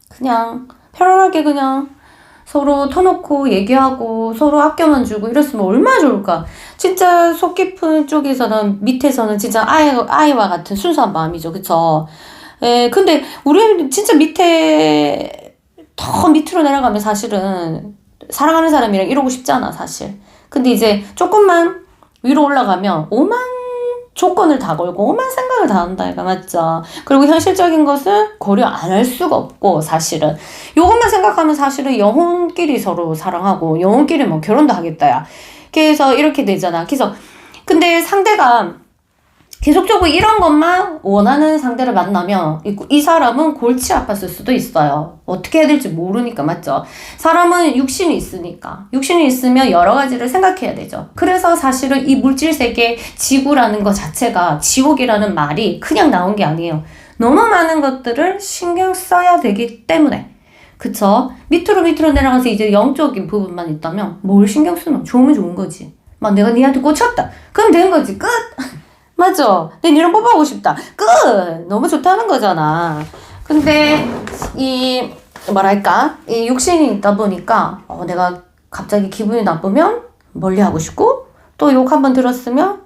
그냥 편안하게 그냥 서로 터놓고 얘기하고 서로 아껴만 주고 이랬으면 얼마나 좋을까. 진짜 속 깊은 쪽에서는 밑에서는 진짜 아이와 같은 순수한 마음이죠. 그쵸? 근데 우리는 진짜 더 밑으로 내려가면 사실은 사랑하는 사람이랑 이러고 싶잖아 사실. 근데 이제 조금만 위로 올라가면 오만 조건을 다 걸고 오만 생각을 다 한다 이거 맞죠? 그리고 현실적인 것은 고려 안 할 수가 없고 사실은 요것만 생각하면 사실은 영혼끼리 서로 사랑하고 영혼끼리 뭐 결혼도 하겠다 야. 그래서 이렇게 되잖아. 그래서 근데 상대가 계속적으로 이런 것만 원하는 상대를 만나면 이 사람은 골치 아팠을 수도 있어요. 어떻게 해야 될지 모르니까 맞죠? 사람은 육신이 있으니까 육신이 있으면 여러 가지를 생각해야 되죠. 그래서 사실은 이 물질 세계 지구라는 것 자체가 지옥이라는 말이 그냥 나온 게 아니에요. 너무 많은 것들을 신경 써야 되기 때문에 그쵸? 밑으로 내려가서 이제 영적인 부분만 있다면 뭘 신경 쓰노? 좋으면 좋은 거지. 막 내가 니한테 꽂혔다. 그럼 된 거지. 끝! 맞죠? 내 니랑 뽀뽀하고 싶다. 끝! 너무 좋다는 거잖아. 근데 이 육신이 있다 보니까 내가 갑자기 기분이 나쁘면 멀리하고 싶고 또 욕 한번 들었으면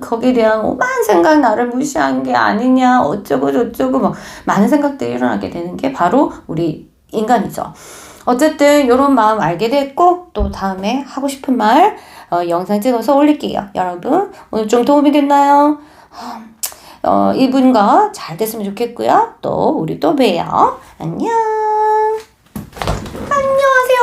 거기에 대한 오만 생각 나를 무시한 게 아니냐 어쩌고 저쩌고 뭐 많은 생각들이 일어나게 되는 게 바로 우리 인간이죠. 어쨌든 이런 마음 알게 됐고 또 다음에 하고 싶은 말 영상 찍어서 올릴게요. 여러분 오늘 좀 도움이 됐나요? 이분과 잘 됐으면 좋겠고요. 또 우리 또 봬요. 안녕. 안녕하세요.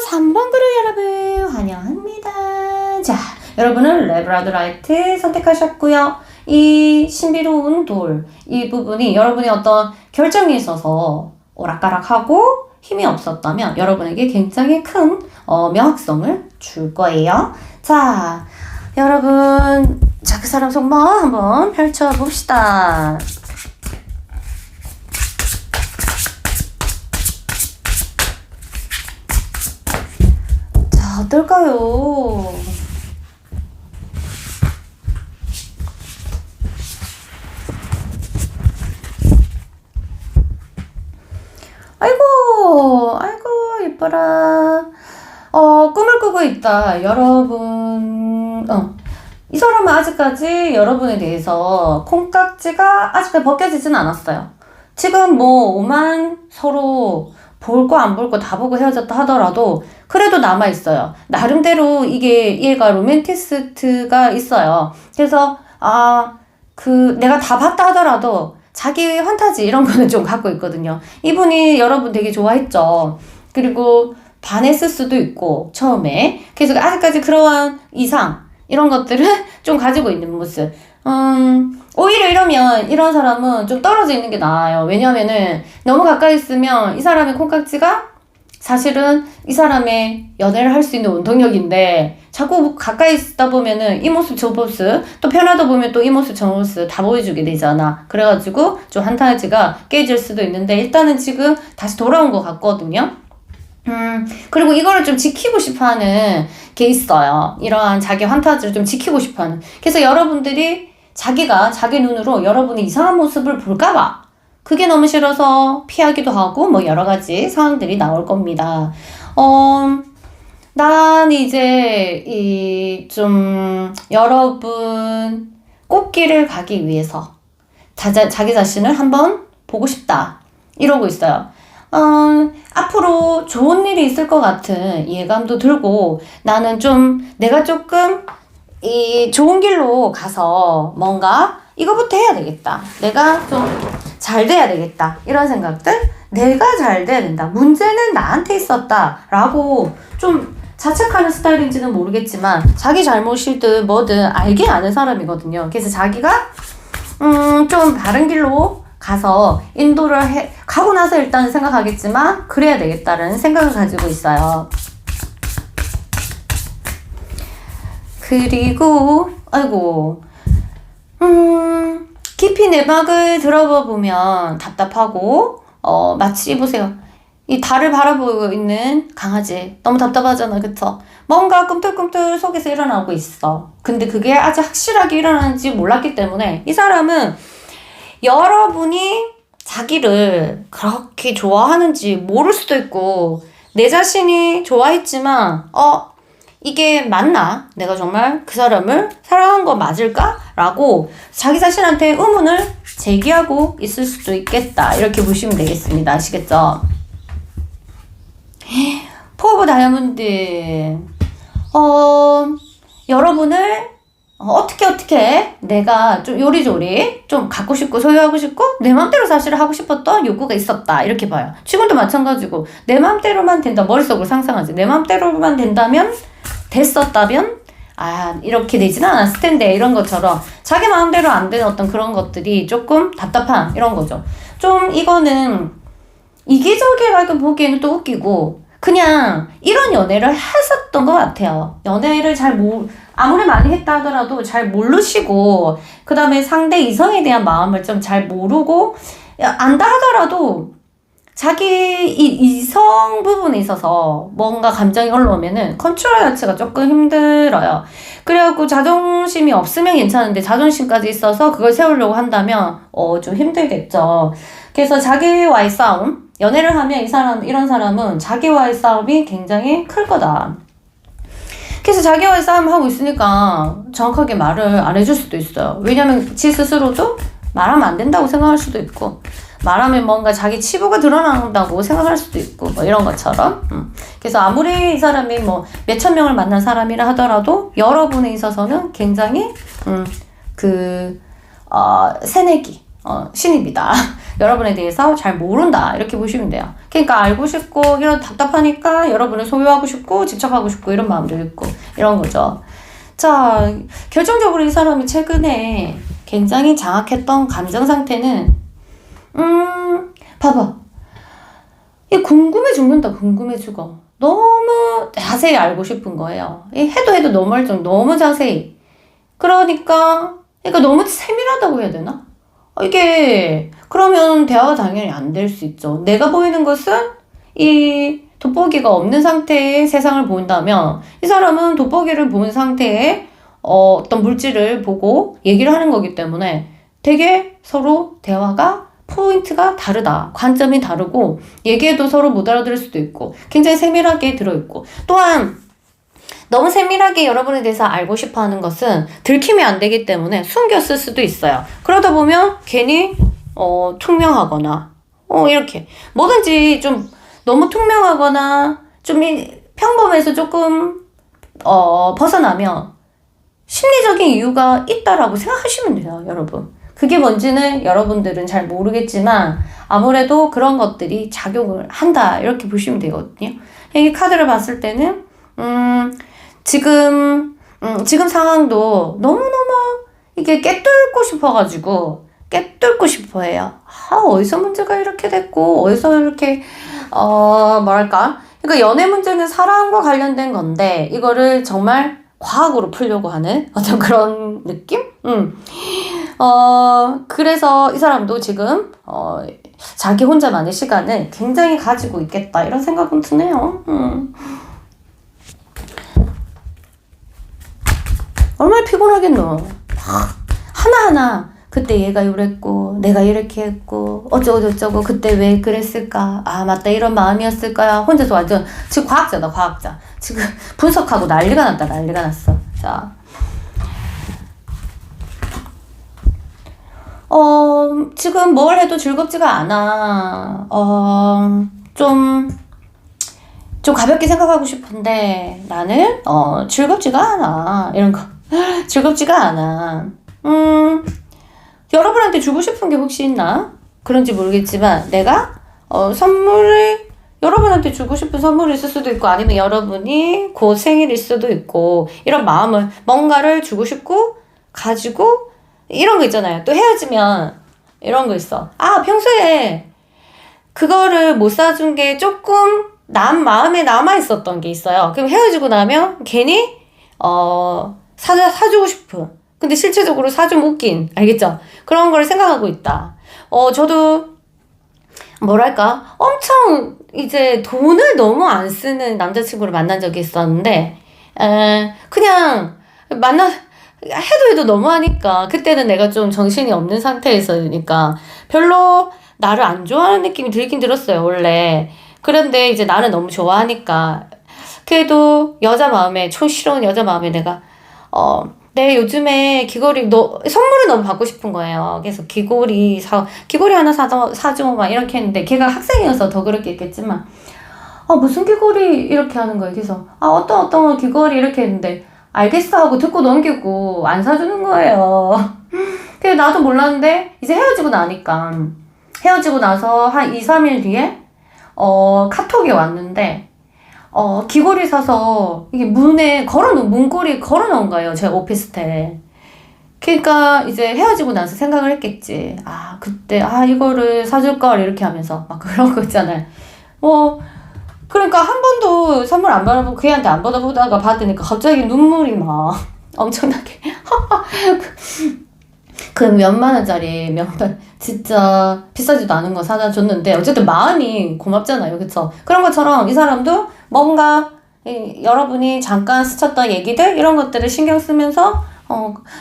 3번 그룹 여러분 환영합니다. 자 여러분은 레브라드 라이트 선택하셨고요. 이 신비로운 돌 이 부분이 여러분의 어떤 결정에 있어서 오락가락하고 힘이 없었다면 여러분에게 굉장히 큰 명확성을 줄 거예요. 자, 여러분, 자, 그 사람 속마음 한번 펼쳐봅시다. 자, 어떨까요? 아이고, 아이고, 이뻐라. 꿈을 꾸고 있다. 여러분, 이 사람은 아직까지 여러분에 대해서 콩깍지가 아직까지 벗겨지진 않았어요. 지금 뭐, 오만 서로 볼 거 안 볼 거 다 보고 헤어졌다 하더라도 그래도 남아있어요. 나름대로 이게 얘가 로맨티스트가 있어요. 그래서, 내가 다 봤다 하더라도 자기 환타지 이런 거는 좀 갖고 있거든요. 이분이 여러분 되게 좋아했죠. 그리고 반했을 수도 있고 처음에. 그래서 아직까지 그러한 이상 이런 것들을 좀 가지고 있는 모습. 오히려 이러면 이런 사람은 좀 떨어져 있는 게 나아요. 왜냐면은 너무 가까이 있으면 이 사람의 콩깍지가 사실은 이 사람의 연애를 할 수 있는 원동력인데 자꾸 가까이 있다 보면은 이 모습 저 모습 또 편하다 보면 또 이 모습 저 모습 다 보여주게 되잖아. 그래가지고 좀 한타지가 깨질 수도 있는데 일단은 지금 다시 돌아온 것 같거든요. 그리고 이거를 좀 지키고 싶어 하는 게 있어요. 이러한 자기 환타지를 좀 지키고 싶어 하는. 그래서 여러분들이 자기가 자기 눈으로 여러분의 이상한 모습을 볼까봐 그게 너무 싫어서 피하기도 하고 뭐 여러 가지 상황들이 나올 겁니다. 난 이제 여러분 꽃길을 가기 위해서 자기 자신을 한번 보고 싶다. 이러고 있어요. 앞으로 좋은 일이 있을 것 같은 예감도 들고 나는 내가 조금 좋은 길로 가서 뭔가 이거부터 해야 되겠다. 내가 좀 잘 돼야 되겠다. 이런 생각들? 내가 잘 돼야 된다. 문제는 나한테 있었다. 라고 좀 자책하는 스타일인지는 모르겠지만 자기 잘못이든 뭐든 알게 아는 사람이거든요. 그래서 자기가 좀 바른 길로 가서 인도를 가고 나서 일단 생각하겠지만 그래야 되겠다라는 생각을 가지고 있어요. 그리고 아이고 깊이 내막을 들어보면 답답하고 마치 보세요. 이 달을 바라보고 있는 강아지 너무 답답하잖아. 그쵸? 뭔가 꿈틀꿈틀 속에서 일어나고 있어. 근데 그게 아직 확실하게 일어나는지 몰랐기 때문에 이 사람은 여러분이 자기를 그렇게 좋아하는지 모를 수도 있고 내 자신이 좋아했지만 이게 맞나? 내가 정말 그 사람을 사랑한 거 맞을까? 라고 자기 자신한테 의문을 제기하고 있을 수도 있겠다. 이렇게 보시면 되겠습니다. 아시겠죠? 포 오브 다이아몬드. 여러분을 어떻게 내가 좀 요리조리 좀 갖고 싶고 소유하고 싶고 내 맘대로 사실 하고 싶었던 욕구가 있었다. 이렇게 봐요. 지금도 마찬가지고 내 맘대로만 된다. 머릿속으로 상상하지. 내 맘대로만 된다면 됐었다면 이렇게 되지는 않았을 텐데 이런 것처럼 자기 마음대로 안 되는 어떤 그런 것들이 조금 답답한 이런 거죠. 좀 이거는 이기적이라고 보기에는 또 웃기고 그냥 이런 연애를 했었던 것 같아요. 연애를 아무리 많이 했다 하더라도 잘 모르시고 그 다음에 상대 이성에 대한 마음을 좀 잘 모르고 안다 하더라도 자기 이성 부분에 있어서 뭔가 감정이 올라오면은 컨트롤 자체가 조금 힘들어요. 그래갖고 자존심이 없으면 괜찮은데 자존심까지 있어서 그걸 세우려고 한다면 좀 힘들겠죠. 그래서 자기와의 싸움, 연애를 하면 이런 사람은 자기와의 싸움이 굉장히 클 거다. 그래서 자기와의 싸움을 하고 있으니까 정확하게 말을 안 해줄 수도 있어요. 왜냐면 지 스스로도 말하면 안 된다고 생각할 수도 있고 말하면 뭔가 자기 치부가 드러난다고 생각할 수도 있고 뭐 이런 것처럼 그래서 아무리 이 사람이 뭐 몇천 명을 만난 사람이라 하더라도 여러분에 있어서는 굉장히 새내기 신입이다. 여러분에 대해서 잘 모른다. 이렇게 보시면 돼요. 그러니까 알고 싶고 이런 답답하니까 여러분을 소유하고 싶고 집착하고 싶고 이런 마음도 있고 이런 거죠. 자, 결정적으로 이 사람이 최근에 굉장히 장악했던 감정 상태는 봐봐. 이 궁금해 죽는다, 궁금해 죽어. 너무 자세히 알고 싶은 거예요. 이 해도 너무 너무 자세히. 그러니까 너무 세밀하다고 해야 되나? 이게 그러면 대화가 당연히 안 될 수 있죠. 내가 보이는 것은 이 돋보기가 없는 상태의 세상을 보인다면 이 사람은 돋보기를 본 상태의 어떤 물질을 보고 얘기를 하는 거기 때문에 되게 서로 대화가 포인트가 다르다. 관점이 다르고 얘기해도 서로 못 알아들을 수도 있고 굉장히 세밀하게 들어있고 또한 너무 세밀하게 여러분에 대해서 알고 싶어 하는 것은 들키면 안 되기 때문에 숨겼을 수도 있어요. 그러다 보면 괜히 투명하거나 이렇게 뭐든지 좀 너무 투명하거나 좀 평범해서 조금 벗어나면 심리적인 이유가 있다라고 생각하시면 돼요, 여러분. 그게 뭔지는 여러분들은 잘 모르겠지만 아무래도 그런 것들이 작용을 한다 이렇게 보시면 되거든요. 이 카드를 봤을 때는 지금 상황도 너무너무 이게 깨뚫고 싶어 해요. 어디서 문제가 이렇게 됐고 어디서 이렇게 뭐랄까, 그러니까 연애 문제는 사랑과 관련된 건데 이거를 정말 과학으로 풀려고 하는 어떤 그런 느낌? 그래서 이 사람도 지금 자기 혼자만의 시간을 굉장히 가지고 있겠다 이런 생각은 드네요. 얼마나 피곤하겠노. 하나하나 그때 얘가 이랬고 내가 이렇게 했고 어쩌고 그때 왜 그랬을까, 아 맞다 이런 마음이었을까야 혼자서 완전 지금 과학자 지금 분석하고 난리가 났어. 자, 지금 뭘 해도 즐겁지가 않아. 좀 가볍게 생각하고 싶은데 나는 즐겁지가 않아. 이런 거 즐겁지가 않아. 여러분한테 주고 싶은 게 혹시 있나? 그런지 모르겠지만 내가 선물을 여러분한테 주고 싶은 선물이 있을 수도 있고 아니면 여러분이 곧 생일일 수도 있고 이런 마음을 뭔가를 주고 싶고 가지고 이런 거 있잖아요. 또 헤어지면 이런 거 있어. 평소에 그거를 못 사준 게 조금 마음에 남아 있었던 게 있어요. 그럼 헤어지고 나면 괜히 사주고 싶은, 근데 실제적으로 사주면 웃긴, 알겠죠? 그런 걸 생각하고 있다. 저도 뭐랄까 엄청 이제 돈을 너무 안 쓰는 남자친구를 만난 적이 있었는데 그냥 해도 너무하니까 그때는 내가 좀 정신이 없는 상태에서니까 별로 나를 안 좋아하는 느낌이 들긴 들었어요, 원래. 그런데 이제 나는 너무 좋아하니까 그래도 촌스러운 여자 마음에 내가 내 요즘에 귀걸이 선물을 너무 받고 싶은 거예요. 그래서 귀걸이 하나 사줘 막 이렇게 했는데 걔가 학생이어서 더 그렇게 했겠지만 무슨 귀걸이 이렇게 하는 거예요. 그래서 어떤 귀걸이 이렇게 했는데 알겠어 하고 듣고 넘기고 안 사주는 거예요. 그래서 나도 몰랐는데 이제 헤어지고 나서 한 2, 3일 뒤에 카톡이 왔는데 귀걸이 사서 이게 문고리 걸어놓은 거예요, 제 오피스텔에. 그러니까 이제 헤어지고 나서 생각을 했겠지. 그때 이거를 사줄 걸 이렇게 하면서 막 그런 거 있잖아요. 그러니까 한 번도 선물 안 받아보고 걔한테 안 받아보다가 받으니까 갑자기 눈물이 막 엄청나게. 그 몇만 원짜리 진짜 비싸지도 않은 거 사다 줬는데 어쨌든 마음이 고맙잖아요, 그쵸? 그런 것처럼 이 사람도 뭔가 여러분이 잠깐 스쳤던 얘기들 이런 것들을 신경 쓰면서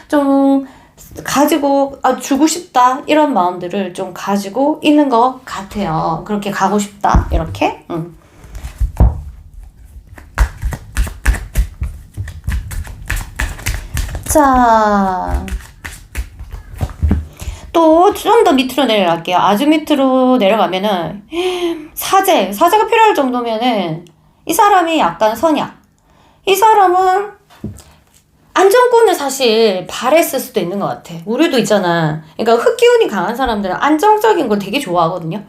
좀 가지고 주고 싶다 이런 마음들을 좀 가지고 있는 것 같아요. 그렇게 가고 싶다 이렇게. 자, 또 좀 더 밑으로 내려갈게요. 아주 밑으로 내려가면은 사제가 필요할 정도면은 이 사람이 약간 선약. 이 사람은 안정권을 사실 바랬을 수도 있는 것 같아. 우리도 있잖아. 그러니까 흑기운이 강한 사람들은 안정적인 걸 되게 좋아하거든요.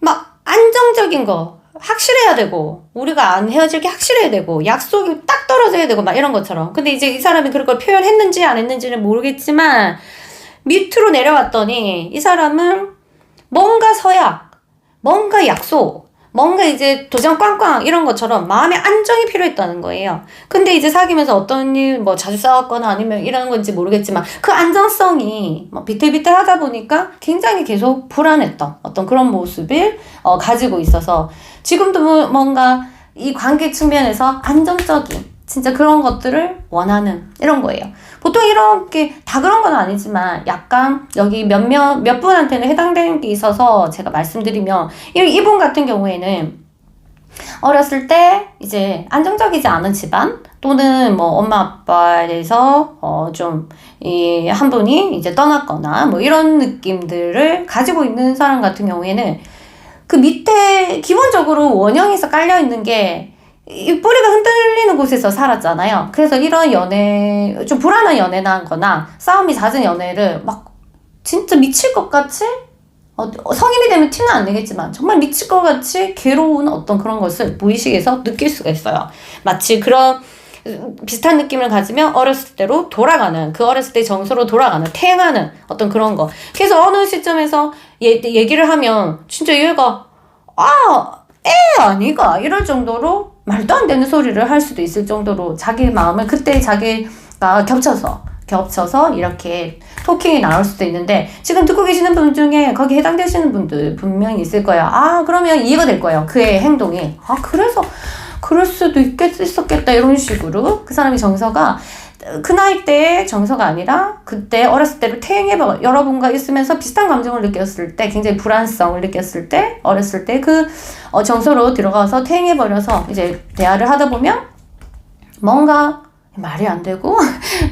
막 안정적인 거 확실해야 되고 우리가 안 헤어질 게 확실해야 되고 약속이 딱 떨어져야 되고 막 이런 것처럼. 근데 이제 이 사람이 그런 걸 표현했는지 안 했는지는 모르겠지만 밑으로 내려왔더니 이 사람은 뭔가 뭔가 약속, 뭔가 이제 도장 꽝꽝 이런 것처럼 마음의 안정이 필요했다는 거예요. 근데 이제 사귀면서 어떤 일, 뭐 자주 싸웠거나 아니면 이런 건지 모르겠지만 그 안정성이 뭐 비틀비틀하다 보니까 굉장히 계속 불안했던 어떤 그런 모습을 가지고 있어서 지금도 뭔가 이 관계 측면에서 안정적인 진짜 그런 것들을 원하는 이런 거예요. 보통 이렇게 다 그런 건 아니지만 약간 여기 몇 분한테는 해당되는 게 있어서 제가 말씀드리면 이분 같은 경우에는 어렸을 때 이제 안정적이지 않은 집안 또는 뭐 엄마 아빠에 대해서 좀 이 한 분이 이제 떠났거나 뭐 이런 느낌들을 가지고 있는 사람 같은 경우에는 그 밑에 기본적으로 원형에서 깔려 있는 게 이 뿌리가 흔들리는 곳에서 살았잖아요. 그래서 이런 좀 불안한 연애나 거나 싸움이 잦은 연애를 막 진짜 미칠 것 같이 성인이 되면 티는 안 내겠지만 정말 미칠 것 같이 괴로운 어떤 그런 것을 무의식에서 느낄 수가 있어요. 마치 그런 비슷한 느낌을 가지면 어렸을 때로 돌아가는, 그 어렸을 때 정서로 돌아가는, 퇴행하는 어떤 그런 거. 그래서 어느 시점에서 얘기를 하면 진짜 얘가 애 아니가 이럴 정도로 말도 안 되는 소리를 할 수도 있을 정도로 자기 마음을 그때 자기가 겹쳐서 이렇게 토킹이 나올 수도 있는데 지금 듣고 계시는 분 중에 거기 해당되시는 분들 분명히 있을 거예요. 그러면 이해가 될 거예요. 그의 행동이. 그래서 그럴 수도 있었겠다 이런 식으로 그 사람의 정서가 그 나이 때의 정서가 아니라 그때 어렸을 때로 여러분과 있으면서 비슷한 감정을 느꼈을 때 굉장히 불안성을 느꼈을 때 어렸을 때 그 정서로 들어가서 퇴행해버려서 이제 대화를 하다 보면 뭔가 말이 안 되고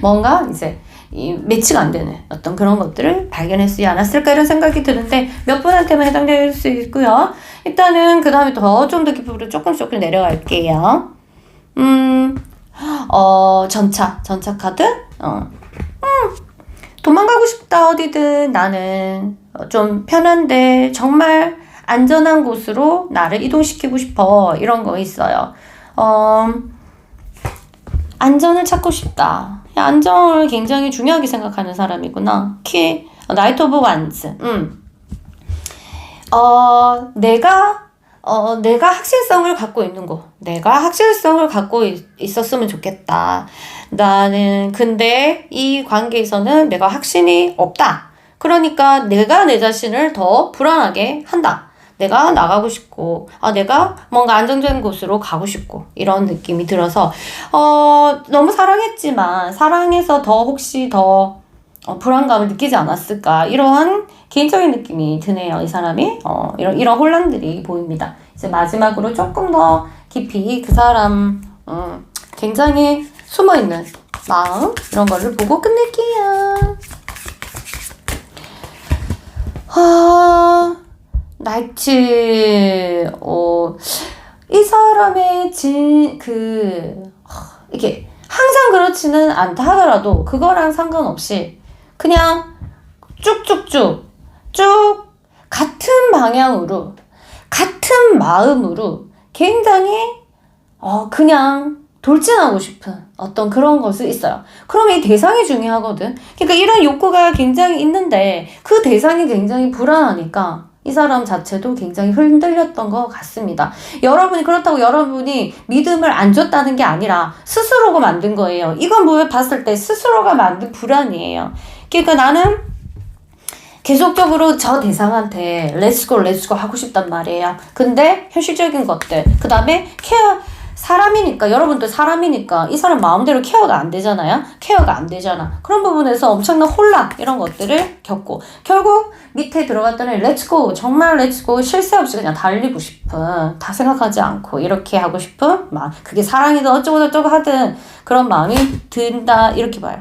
뭔가 이제 매치가 안 되는 어떤 그런 것들을 발견했지 않았을까 이런 생각이 드는데 몇 분한테만 해당될 수 있고요. 일단은 그 다음에 좀 더 깊이로 조금 내려갈게요. 전차 카드? 도망가고 싶다, 어디든. 나는 좀 편한데, 정말 안전한 곳으로 나를 이동시키고 싶어. 이런 거 있어요. 안전을 찾고 싶다. 안정을 굉장히 중요하게 생각하는 사람이구나. 나이트 오브 완즈. 내가 확실성을 갖고 있는 거. 내가 확실성을 갖고 있었으면 좋겠다. 나는 근데 이 관계에서는 내가 확신이 없다. 그러니까 내가 내 자신을 더 불안하게 한다. 내가 나가고 싶고, 내가 뭔가 안정적인 곳으로 가고 싶고, 이런 느낌이 들어서, 너무 사랑했지만, 사랑해서 혹시 더 불안감을 느끼지 않았을까, 이러한 개인적인 느낌이 드네요, 이 사람이. 이런 혼란들이 보입니다. 이제 마지막으로 조금 더 깊이 그 사람, 굉장히 숨어있는 마음, 이런 거를 보고 끝낼게요. 나이트, 이 사람의 이게 항상 그렇지는 않다 하더라도 그거랑 상관없이 그냥 쭉쭉쭉 같은 방향으로 같은 마음으로 굉장히 그냥 돌진하고 싶은 어떤 그런 것이 있어요. 그러면 이 대상이 중요하거든. 그러니까 이런 욕구가 굉장히 있는데 그 대상이 굉장히 불안하니까 이 사람 자체도 굉장히 흔들렸던 것 같습니다. 그렇다고 여러분이 믿음을 안 줬다는 게 아니라 스스로가 만든 거예요. 이건 봤을 때 스스로가 만든 불안이에요. 그러니까 나는 계속적으로 저 대상한테 렛츠고 하고 싶단 말이에요. 근데 현실적인 것들, 그 다음에 사람이니까, 여러분들 사람이니까 이 사람 마음대로 케어가 안 되잖아요. 그런 부분에서 엄청난 혼란 이런 것들을 겪고 결국 밑에 들어갔더니 렛츠고, 정말 렛츠고, 쉴 새 없이 그냥 달리고 싶은, 다 생각하지 않고 이렇게 하고 싶은 마음, 그게 사랑이든 어쩌고 하든 그런 마음이 든다 이렇게 봐요.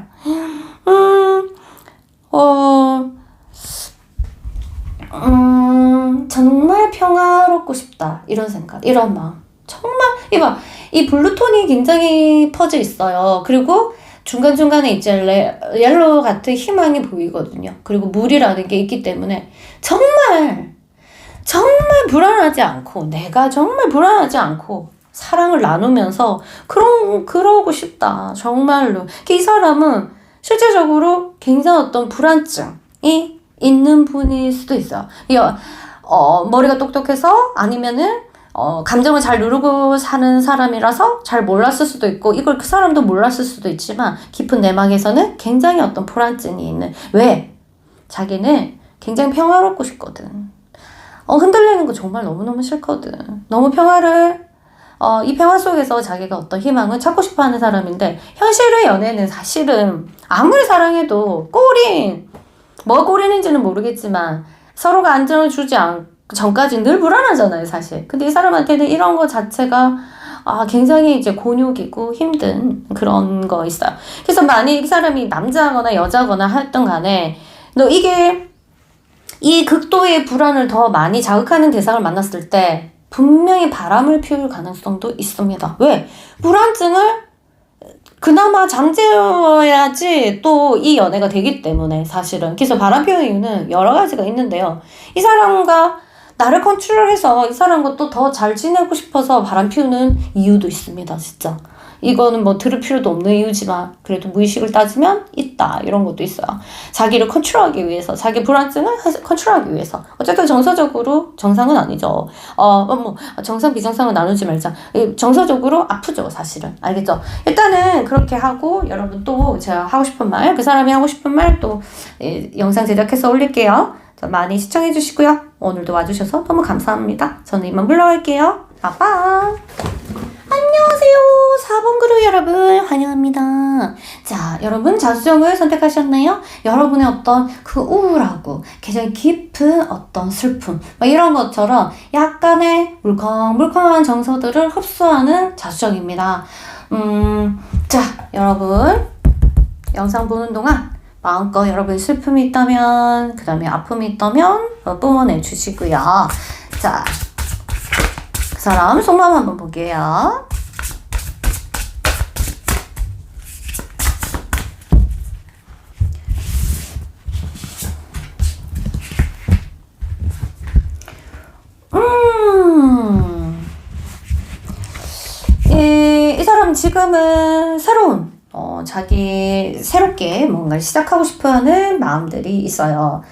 정말 평화롭고 싶다 이런 생각, 이런 마음. 정말 이 블루톤이 굉장히 퍼져 있어요. 그리고 중간중간에 이제 옐로우 같은 희망이 보이거든요. 그리고 물이라는 게 있기 때문에 정말 불안하지 않고, 내가 정말 불안하지 않고 사랑을 나누면서 그러고 싶다. 정말로. 이 사람은 실제적으로 굉장히 어떤 불안증이 있는 분일 수도 있어요. 머리가 똑똑해서 아니면은 감정을 잘 누르고 사는 사람이라서 잘 몰랐을 수도 있고 이걸 그 사람도 몰랐을 수도 있지만 깊은 내막에서는 굉장히 어떤 불안증이 있는 왜? 자기는 굉장히 평화롭고 싶거든. 흔들리는 거 정말 너무너무 싫거든. 너무 평화를 이 평화 속에서 자기가 어떤 희망을 찾고 싶어 하는 사람인데 현실의 연애는 사실은 아무리 사랑해도 뭐 꼴인인지는 모르겠지만 서로가 안정을 주지 전까지 늘 불안하잖아요, 사실. 근데 이 사람한테는 이런 거 자체가 굉장히 이제 곤욕이고 힘든 그런 거 있어요. 그래서 만약 이 사람이 남자거나 여자거나 하여튼 간에 이 극도의 불안을 더 많이 자극하는 대상을 만났을 때 분명히 바람을 피울 가능성도 있습니다. 왜? 불안증을 그나마 잠재워야지 또 이 연애가 되기 때문에 사실은. 그래서 바람 피우는 이유는 여러 가지가 있는데요. 이 사람과 나를 컨트롤해서 이 사람과 또 더 잘 지내고 싶어서 바람 피우는 이유도 있습니다. 진짜. 이거는 뭐 들을 필요도 없는 이유지만 그래도 무의식을 따지면 있다. 이런 것도 있어요. 자기를 컨트롤하기 위해서, 자기 불안증을 컨트롤하기 위해서. 어쨌든 정서적으로 정상은 아니죠. 정상 비정상은 나누지 말자. 정서적으로 아프죠, 사실은. 알겠죠? 일단은 그렇게 하고 여러분 또 제가 하고 싶은 말, 그 사람이 하고 싶은 말 또 영상 제작해서 올릴게요. 많이 시청해 주시고요. 오늘도 와주셔서 너무 감사합니다. 저는 이만 물러갈게요. 빠빠. 안녕하세요. 4번 그룹 여러분 환영합니다. 자, 여러분 자수정을 선택하셨나요? 여러분의 어떤 그 우울하고 굉장히 깊은 어떤 슬픔 이런 것처럼 약간의 물컹물컹한 정서들을 흡수하는 자수정입니다. 자, 여러분 영상 보는 동안 마음껏 여러분 슬픔이 있다면 그 다음에 아픔이 있다면 뿜어내 주시고요. 자, 그 사람 속마음 한번 볼게요. 이 사람 지금은 새로운 새롭게 뭔가를 시작하고 싶어 하는 마음들이 있어요.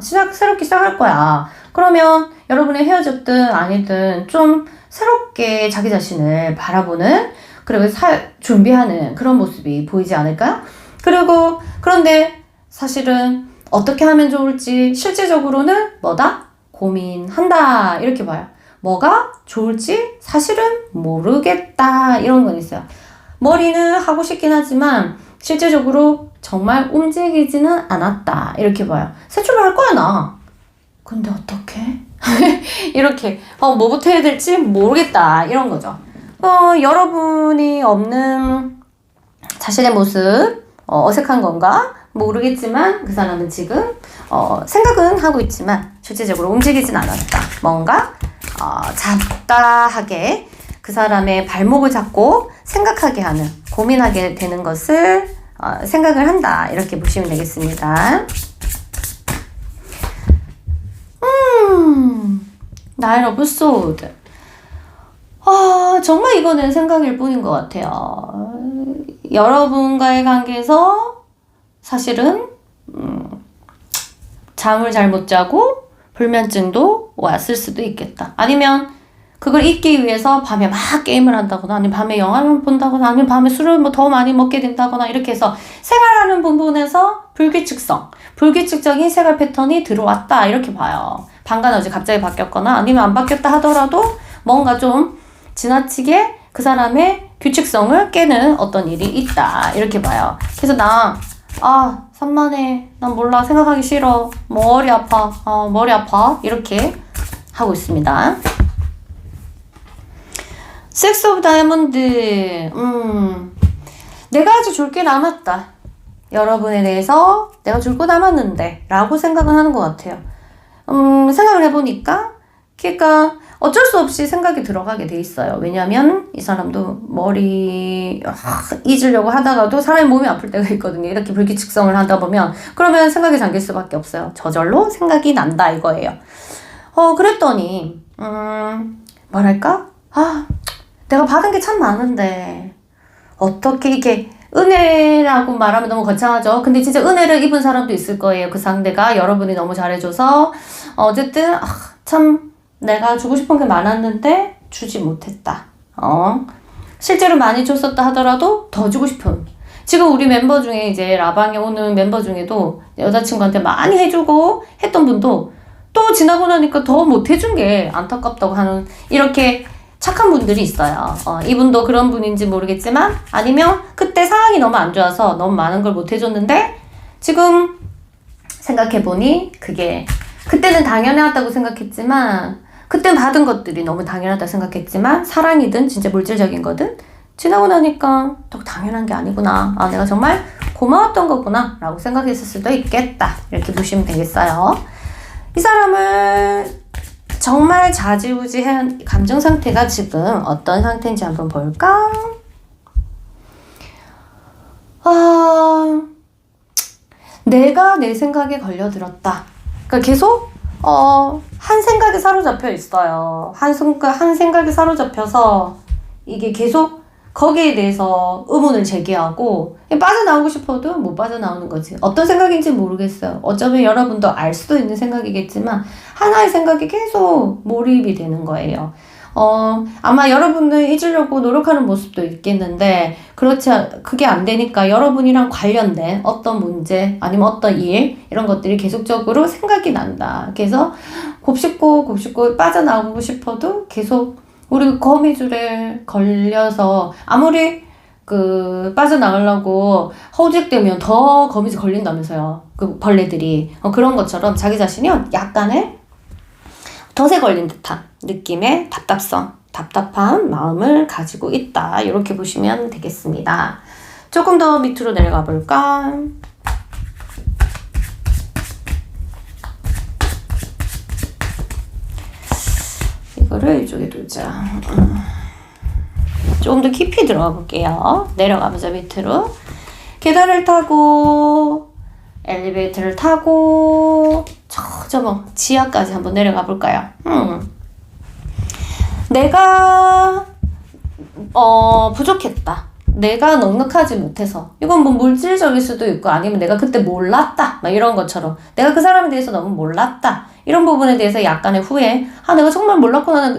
새롭게 시작할 거야. 그러면 여러분이 헤어졌든 아니든 좀 새롭게 자기 자신을 바라보는, 그리고 준비하는 그런 모습이 보이지 않을까요? 그런데 사실은 어떻게 하면 좋을지 실제적으로는 고민한다. 이렇게 봐요. 뭐가 좋을지 사실은 모르겠다. 이런 건 있어요. 머리는 하고 싶긴 하지만 실제적으로 정말 움직이지는 않았다. 이렇게 봐요. 새 출발할 거야, 나. 근데 어떡해? 이렇게 뭐부터 해야 될지 모르겠다. 이런 거죠. 여러분이 없는 자신의 모습, 어색한 건가? 모르겠지만 그 사람은 지금 생각은 하고 있지만 실제적으로 움직이진 않았다. 뭔가 잡다하게 그 사람의 발목을 잡고 생각하게 하는, 고민하게 되는 것을 생각을 한다. 이렇게 보시면 되겠습니다. 나인 오브 소드. 정말 이거는 생각일 뿐인 것 같아요. 여러분과의 관계에서 사실은 잠을 잘 못 자고 불면증도 왔을 수도 있겠다. 아니면 그걸 잊기 위해서 밤에 막 게임을 한다거나, 아니면 밤에 영화를 본다거나, 아니면 밤에 술을 더 많이 먹게 된다거나, 이렇게 해서 생활하는 부분에서 불규칙적인 생활 패턴이 들어왔다. 이렇게 봐요. 밤과 낮이 갑자기 바뀌었거나, 아니면 안 바뀌었다 하더라도 뭔가 좀 지나치게 그 사람의 규칙성을 깨는 어떤 일이 있다. 이렇게 봐요. 그래서 산만해. 난 몰라. 생각하기 싫어. 머리 아파. 머리 아파. 이렇게 하고 있습니다. 섹스 오브 다이아몬드. 내가 아직 줄 게 남았다. 여러분에 대해서 내가 줄 거 남았는데 라고 생각은 하는 것 같아요. 생각을 해보니까 그러니까 어쩔 수 없이 생각이 들어가게 돼 있어요. 왜냐면 이 사람도 머리 잊으려고 하다가도 사람의 몸이 아플 때가 있거든요. 이렇게 불규칙성을 하다 보면 그러면 생각이 잠길 수밖에 없어요. 저절로 생각이 난다 이거예요. 그랬더니 뭐랄까? 내가 받은 게 참 많은데 어떻게 이렇게 은혜라고 말하면 너무 거창하죠. 근데 진짜 은혜를 입은 사람도 있을 거예요. 그 상대가 여러분이 너무 잘해줘서 어쨌든 참 내가 주고 싶은 게 많았는데 주지 못했다. 실제로 많이 줬었다 하더라도 더 주고 싶은. 지금 우리 멤버 중에 이제 라방에 오는 멤버 중에도 여자친구한테 많이 해주고 했던 분도 또 지나고 나니까 더 못 해준 게 안타깝다고 하는 이렇게 착한 분들이 있어요. 이분도 그런 분인지 모르겠지만 아니면 그때 상황이 너무 안 좋아서 너무 많은 걸 못 해줬는데 지금 생각해보니 그게 그때는 당연하다고 생각했지만 그땐 받은 것들이 너무 당연하다 생각했지만 사랑이든 진짜 물질적인 거든 지나고 나니까 더 당연한 게 아니구나. 내가 정말 고마웠던 거구나 라고 생각했을 수도 있겠다. 이렇게 보시면 되겠어요. 이 사람을 정말 좌지우지한 감정 상태가 지금 어떤 상태인지 한번 볼까? 내가 내 생각에 걸려들었다. 그러니까 계속 한 생각에 사로잡혀 있어요. 한 생각에 사로잡혀서 이게 계속 거기에 대해서 의문을 제기하고 빠져나오고 싶어도 못 빠져나오는 거지. 어떤 생각인지 모르겠어요. 어쩌면 여러분도 알 수도 있는 생각이겠지만 하나의 생각이 계속 몰입이 되는 거예요. 아마 여러분을 잊으려고 노력하는 모습도 있겠는데 그게 안 되니까 여러분이랑 관련된 어떤 문제 아니면 어떤 일 이런 것들이 계속적으로 생각이 난다. 그래서 곱씹고 빠져나오고 싶어도 계속 우리 거미줄에 걸려서 아무리 빠져나가려고 허우적대면 더 거미줄 걸린다면서요. 그 벌레들이. 그런 것처럼 자기 자신이 약간의 덫에 걸린 듯한 느낌의 답답한 마음을 가지고 있다. 이렇게 보시면 되겠습니다. 조금 더 밑으로 내려가 볼까? 이거를 이쪽에 두자. 조금 더 깊이 들어가 볼게요. 내려가면서 밑으로. 계단을 타고 엘리베이터를 타고 저 지하까지 한번 내려가 볼까요? 내가 부족했다. 내가 넉넉하지 못해서. 이건 뭐 물질적일 수도 있고 아니면 내가 그때 몰랐다. 막 이런 것처럼 내가 그 사람에 대해서 너무 몰랐다. 이런 부분에 대해서 약간의 후회. 내가 정말 몰랐구나.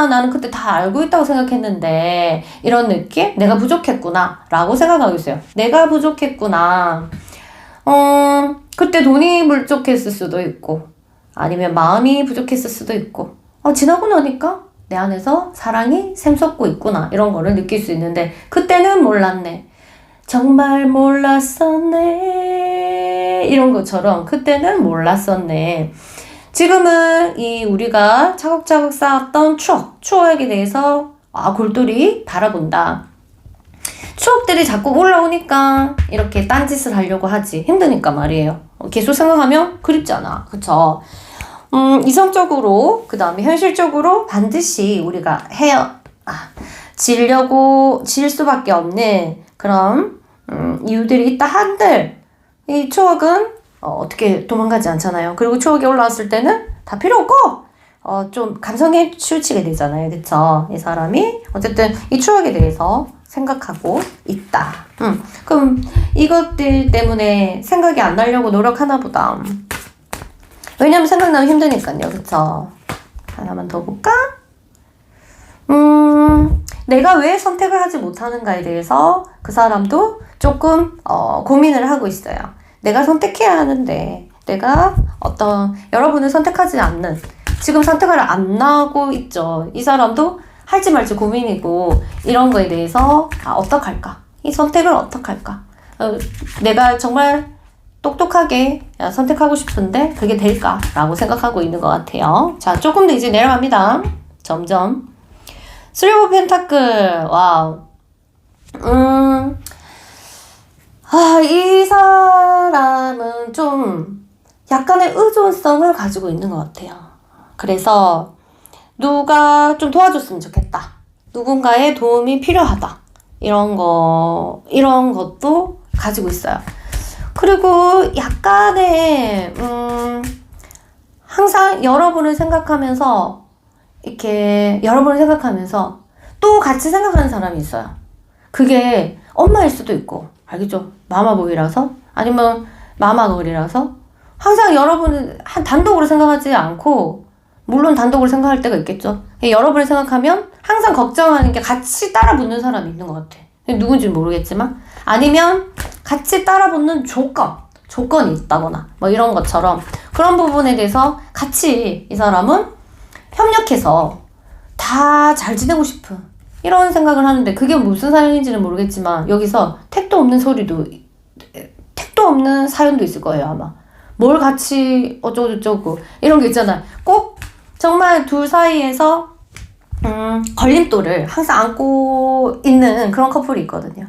나는 그때 다 알고 있다고 생각했는데 이런 느낌? 내가 부족했구나 라고 생각하고 있어요. 내가 부족했구나. 그때 돈이 부족했을 수도 있고 아니면 마음이 부족했을 수도 있고 지나고 나니까 내 안에서 사랑이 샘솟고 있구나 이런 거를 느낄 수 있는데 그때는 몰랐네. 정말 몰랐었네. 이런 것처럼 그때는 몰랐었네. 지금은 우리가 차곡차곡 쌓았던 추억에 대해서 골똘히 바라본다. 추억들이 자꾸 올라오니까 이렇게 딴짓을 하려고 하지. 힘드니까 말이에요. 계속 생각하면 그립잖아. 그쵸? 이성적으로 그 다음에 현실적으로 반드시 우리가 질 수밖에 없는 그런 이유들이 있다 한들 이 추억은 어떻게 도망가지 않잖아요. 그리고 추억이 올라왔을 때는 다 필요 없고 좀 감성에 치우치게 되잖아요. 그쵸? 이 사람이 어쨌든 이 추억에 대해서 생각하고 있다. 그럼 이것들 때문에 생각이 안 나려고 노력하나 보다. 왜냐면 생각나면 힘드니까요. 그쵸? 하나만 더 볼까? 내가 왜 선택을 하지 못하는가에 대해서 그 사람도 조금 고민을 하고 있어요. 내가 선택해야 하는데 내가 여러분을 선택하지 않는 지금 선택을 안 하고 있죠. 이 사람도 할지 말지 고민이고 이런 거에 대해서 어떡할까? 이 선택을 어떡할까? 내가 정말 똑똑하게 선택하고 싶은데 그게 될까? 라고 생각하고 있는 것 같아요. 자, 조금 더 이제 내려갑니다. 점점. 3 오브 펜타클. 와우. 이 사람은 좀 약간의 의존성을 가지고 있는 것 같아요. 그래서 누가 좀 도와줬으면 좋겠다. 누군가의 도움이 필요하다. 이런 것도 가지고 있어요. 그리고 약간의 항상 여러분을 생각하면서 또 같이 생각하는 사람이 있어요. 그게 엄마일 수도 있고, 알겠죠? 마마보이라서 아니면 마마걸이라서 항상 여러분은 단독으로 생각하지 않고 물론 단독으로 생각할 때가 있겠죠. 여러분을 생각하면 항상 걱정하는 게 같이 따라 붙는 사람이 있는 것 같아. 누군지는 모르겠지만. 아니면 같이 따라 붙는 조건이 있다거나 뭐 이런 것처럼 그런 부분에 대해서 같이 이 사람은 협력해서 다 잘 지내고 싶은 이런 생각을 하는데 그게 무슨 사연인지는 모르겠지만 여기서 택도 없는 사연도 있을 거예요 아마. 뭘 같이 어쩌고저쩌고 이런 게 있잖아요. 꼭 정말 둘 사이에서 걸림돌을 항상 안고 있는 그런 커플이 있거든요.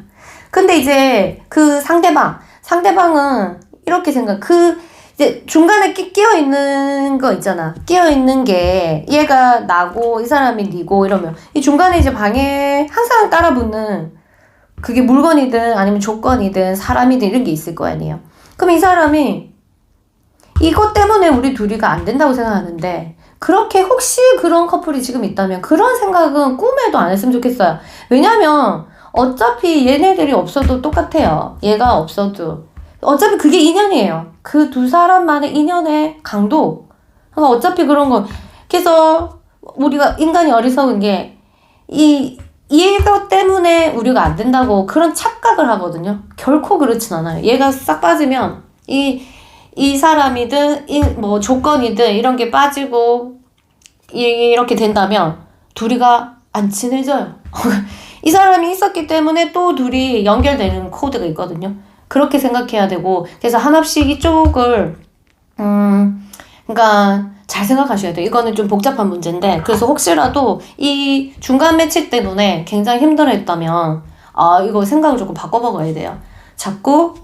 근데 이제 그 상대방은 이렇게 이제 중간에 끼어 있는 거 있잖아. 끼어 있는 게 얘가 나고 이 사람이 니고 이러면 이 중간에 이제 방에 항상 따라붙는 그게 물건이든 아니면 조건이든 사람이든 이런 게 있을 거 아니에요. 그럼 이 사람이 이것 때문에 우리 둘이가 안 된다고 생각하는데 그렇게 혹시 그런 커플이 지금 있다면 그런 생각은 꿈에도 안 했으면 좋겠어요. 왜냐면 어차피 얘네들이 없어도 똑같아요. 얘가 없어도. 어차피 그게 인연이에요. 그 두 사람만의 인연의 강도. 그러니까 어차피 그런 거. 그래서 우리가 인간이 어리석은 게 얘가 때문에 우리가 안 된다고 그런 착각을 하거든요. 결코 그렇진 않아요. 얘가 싹 빠지면 이 사람이든 뭐 조건이든 이런 게 빠지고 이렇게 된다면 둘이가 안 친해져요. 이 사람이 있었기 때문에 또 둘이 연결되는 코드가 있거든요. 그렇게 생각해야 되고 그래서 하나씩 이쪽을 그러니까 잘 생각하셔야 돼요. 이거는 좀 복잡한 문제인데 그래서 혹시라도 이 중간 매치 때문에 굉장히 힘들어했다면 이거 생각을 조금 바꿔먹어야 돼요. 자꾸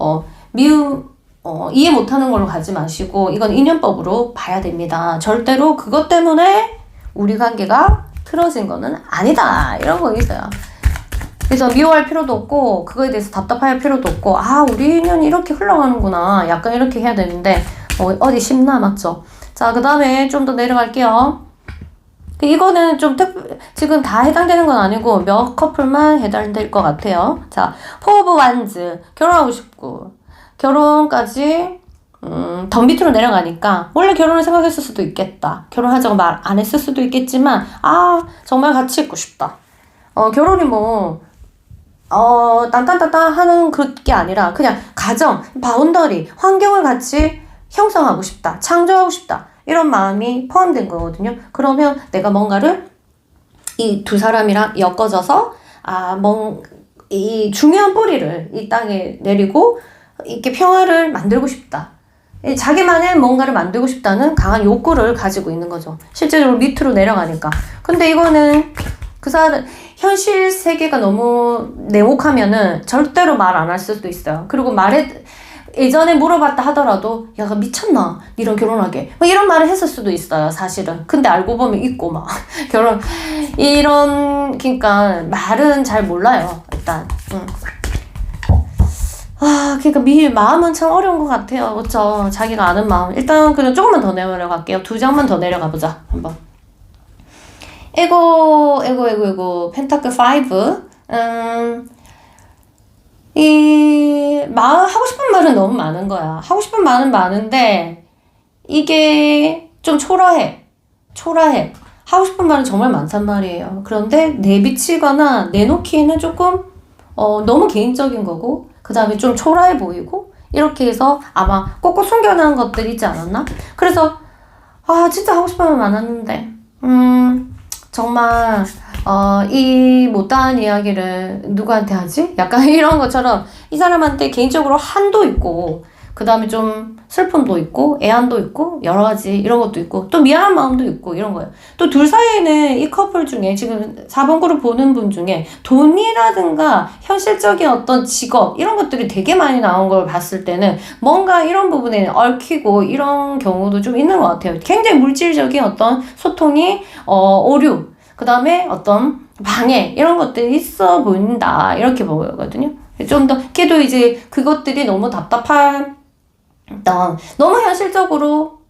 이해 못하는 걸로 가지 마시고 이건 인연법으로 봐야 됩니다. 절대로 그것 때문에 우리 관계가 틀어진 거는 아니다. 이런 거 있어요. 그래서 미워할 필요도 없고 그거에 대해서 답답할 필요도 없고 우리 인연이 이렇게 흘러가는구나. 약간 이렇게 해야 되는데 어디 심나 맞죠? 자, 그 다음에 좀 더 내려갈게요. 이거는 좀 지금 다 해당되는 건 아니고 몇 커플만 해당될 것 같아요. 자, 포 오브 완즈 결혼하고 싶고 결혼까지 더 밑으로 내려가니까 원래 결혼을 생각했을 수도 있겠다. 결혼하자고 말 안 했을 수도 있겠지만 정말 같이 있고 싶다. 결혼이 뭐 딴딴딴딴 하는 그게 아니라 그냥 가정, 바운더리, 환경을 같이 형성하고 싶다. 창조하고 싶다. 이런 마음이 포함된 거거든요. 그러면 내가 뭔가를 이 두 사람이랑 엮어져서 이 중요한 뿌리를 이 땅에 내리고 이렇게 평화를 만들고 싶다. 자기만의 뭔가를 만들고 싶다는 강한 욕구를 가지고 있는 거죠. 실제적으로 밑으로 내려가니까. 근데 이거는 그 사람 현실 세계가 너무 냉혹하면은 절대로 말 안 할 수도 있어요. 그리고 예전에 물어봤다 하더라도 야가 미쳤나? 니랑 결혼하게 이런 말을 했을 수도 있어요. 사실은. 근데 알고 보면 있고 막 그러니까 말은 잘 몰라요. 일단 그러니까 마음은 참 어려운 것 같아요. 그렇죠? 자기가 아는 마음. 일단 그냥 조금만 더 내려갈게요. 2장만 더 내려가 보자. 한번. 에고 펜타클 5. 하고 싶은 말은 너무 많은 거야. 하고 싶은 말은 많은데 이게 좀 초라해. 하고 싶은 말은 정말 많단 말이에요. 그런데 내비치거나 내놓기에는 조금 너무 개인적인 거고 그 다음에 좀 초라해 보이고 이렇게 해서 아마 꼭꼭 숨겨놓은 것들이 있지 않았나? 그래서 진짜 하고 싶은 말 많았는데 정말 이 못다한 이야기를 누구한테 하지? 약간 이런 것처럼 이 사람한테 개인적으로 한도 있고 그 다음에 좀 슬픔도 있고 애환도 있고 여러 가지 이런 것도 있고 또 미안한 마음도 있고 이런 거예요. 또 둘 사이에는 이 커플 중에 지금 4번 그룹 보는 분 중에 돈이라든가 현실적인 어떤 직업 이런 것들이 되게 많이 나온 걸 봤을 때는 뭔가 이런 부분에 얽히고 이런 경우도 좀 있는 것 같아요. 굉장히 물질적인 어떤 소통이 오류 그 다음에 어떤 방해 이런 것들이 있어 보인다 이렇게 보거든요. 좀 더 걔도 이제 그것들이 너무 답답한 너무 현실적으로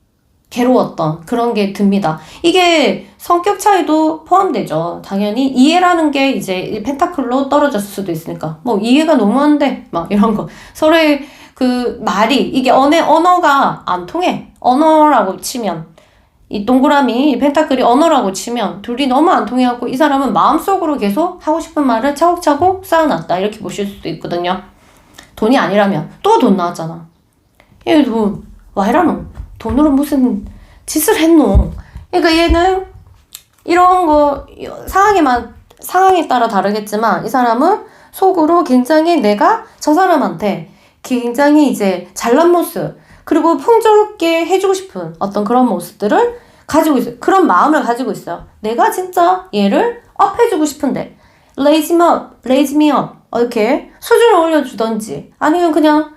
괴로웠던 그런 게 듭니다. 이게 성격 차이도 포함되죠. 당연히 이해라는 게 이제 펜타클로 떨어졌을 수도 있으니까 뭐 이해가 너무 안 돼 막 이런 거 서로의 그 말이 이게 언어가 안 통해. 언어라고 치면 이 동그라미, 이 펜타클이 언어라고 치면 둘이 너무 안 통해갖고 이 사람은 마음속으로 계속 하고 싶은 말을 차곡차곡 쌓아놨다. 이렇게 보실 수도 있거든요. 돈이 아니라면 또 돈 나왔잖아. 얘 돈, 와 이라노? 돈으로 무슨 짓을 했노? 그러니까 얘는 이런 거 상황에 따라 다르겠지만 이 사람은 속으로 굉장히 내가 저 사람한테 굉장히 이제 잘난 모습 그리고 풍족하게 해주고 싶은 어떤 그런 모습들을 가지고 있어요. 그런 마음을 가지고 있어요. 내가 진짜 얘를 업해주고 싶은데 raise me up 이렇게 수준을 올려주던지 아니면 그냥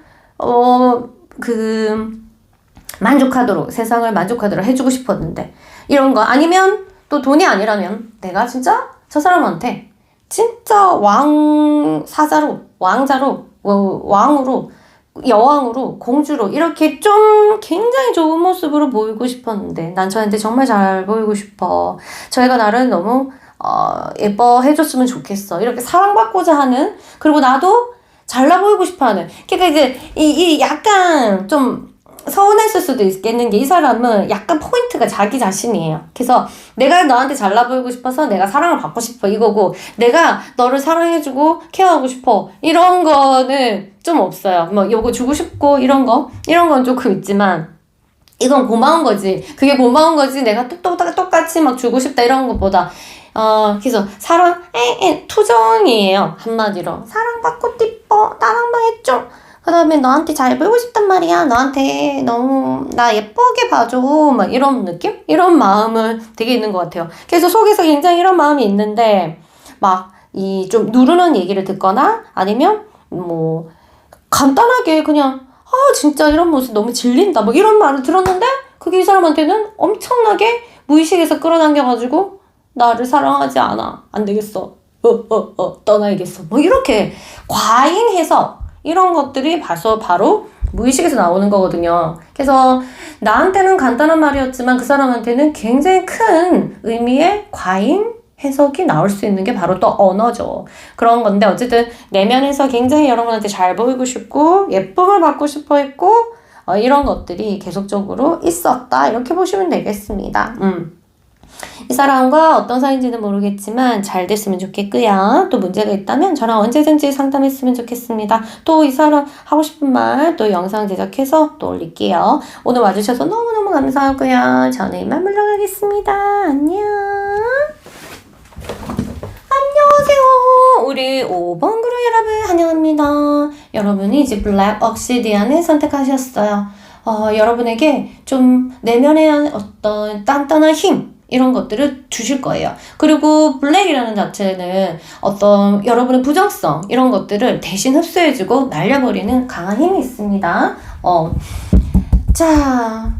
세상을 만족하도록 해주고 싶었는데 이런 거 아니면 또 돈이 아니라면 내가 진짜 저 사람한테 진짜 왕자로 왕으로 여왕으로 공주로 이렇게 좀 굉장히 좋은 모습으로 보이고 싶었는데 난 저한테 정말 잘 보이고 싶어. 저희가 나를 너무 예뻐해줬으면 좋겠어. 이렇게 사랑받고자 하는 그리고 나도 잘나 보이고 싶어하는 그러니까 이제 이 약간 좀 서운했을 수도 있겠는 게 이 사람은 약간 포인트가 자기 자신이에요. 그래서 내가 너한테 잘나 보이고 싶어서 내가 사랑을 받고 싶어 이거고 내가 너를 사랑해주고 케어하고 싶어 이런 거는 좀 없어요. 뭐 요거 주고 싶고 이런 건 조금 있지만 이건 고마운 거지. 그게 고마운 거지. 내가 똑같이 막 주고 싶다 이런 것보다 그래서 투정이에요. 한마디로 사랑받고 싶어 사랑만 해줘. 그 다음에 너한테 잘 보이고 싶단 말이야. 너한테 너무 나 예쁘게 봐줘. 막 이런 느낌? 이런 마음은 되게 있는 것 같아요. 그래서 속에서 굉장히 이런 마음이 있는데 막 이 좀 누르는 얘기를 듣거나 아니면 뭐 간단하게 그냥 진짜 이런 모습 너무 질린다. 뭐 이런 말을 들었는데 그게 이 사람한테는 엄청나게 무의식에서 끌어당겨가지고 나를 사랑하지 않아. 안 되겠어. 떠나야겠어. 뭐 이렇게 과잉해서 이런 것들이 바로 무의식에서 나오는 거거든요. 그래서 나한테는 간단한 말이었지만 그 사람한테는 굉장히 큰 의미의 과잉 해석이 나올 수 있는 게 바로 또 언어죠. 그런 건데 어쨌든 내면에서 굉장히 여러분한테 잘 보이고 싶고 예쁨을 받고 싶어 했고 이런 것들이 계속적으로 있었다. 이렇게 보시면 되겠습니다. 이 사람과 어떤 사이인지는 모르겠지만 잘 됐으면 좋겠고요. 또 문제가 있다면 저랑 언제든지 상담했으면 좋겠습니다. 또 이 사람 하고 싶은 말 또 영상 제작해서 또 올릴게요. 오늘 와주셔서 너무너무 감사하고요. 저는 이만 물러가겠습니다. 안녕. 안녕하세요. 우리 5번 그룹 여러분 환영합니다. 여러분이 이제 블랙 억시디안을 선택하셨어요. 여러분에게 좀 내면의 어떤 단단한 힘 이런 것들을 주실 거예요. 그리고 블랙이라는 자체는 어떤 여러분의 부정성 이런 것들을 대신 흡수해주고 날려버리는 강한 힘이 있습니다. 자,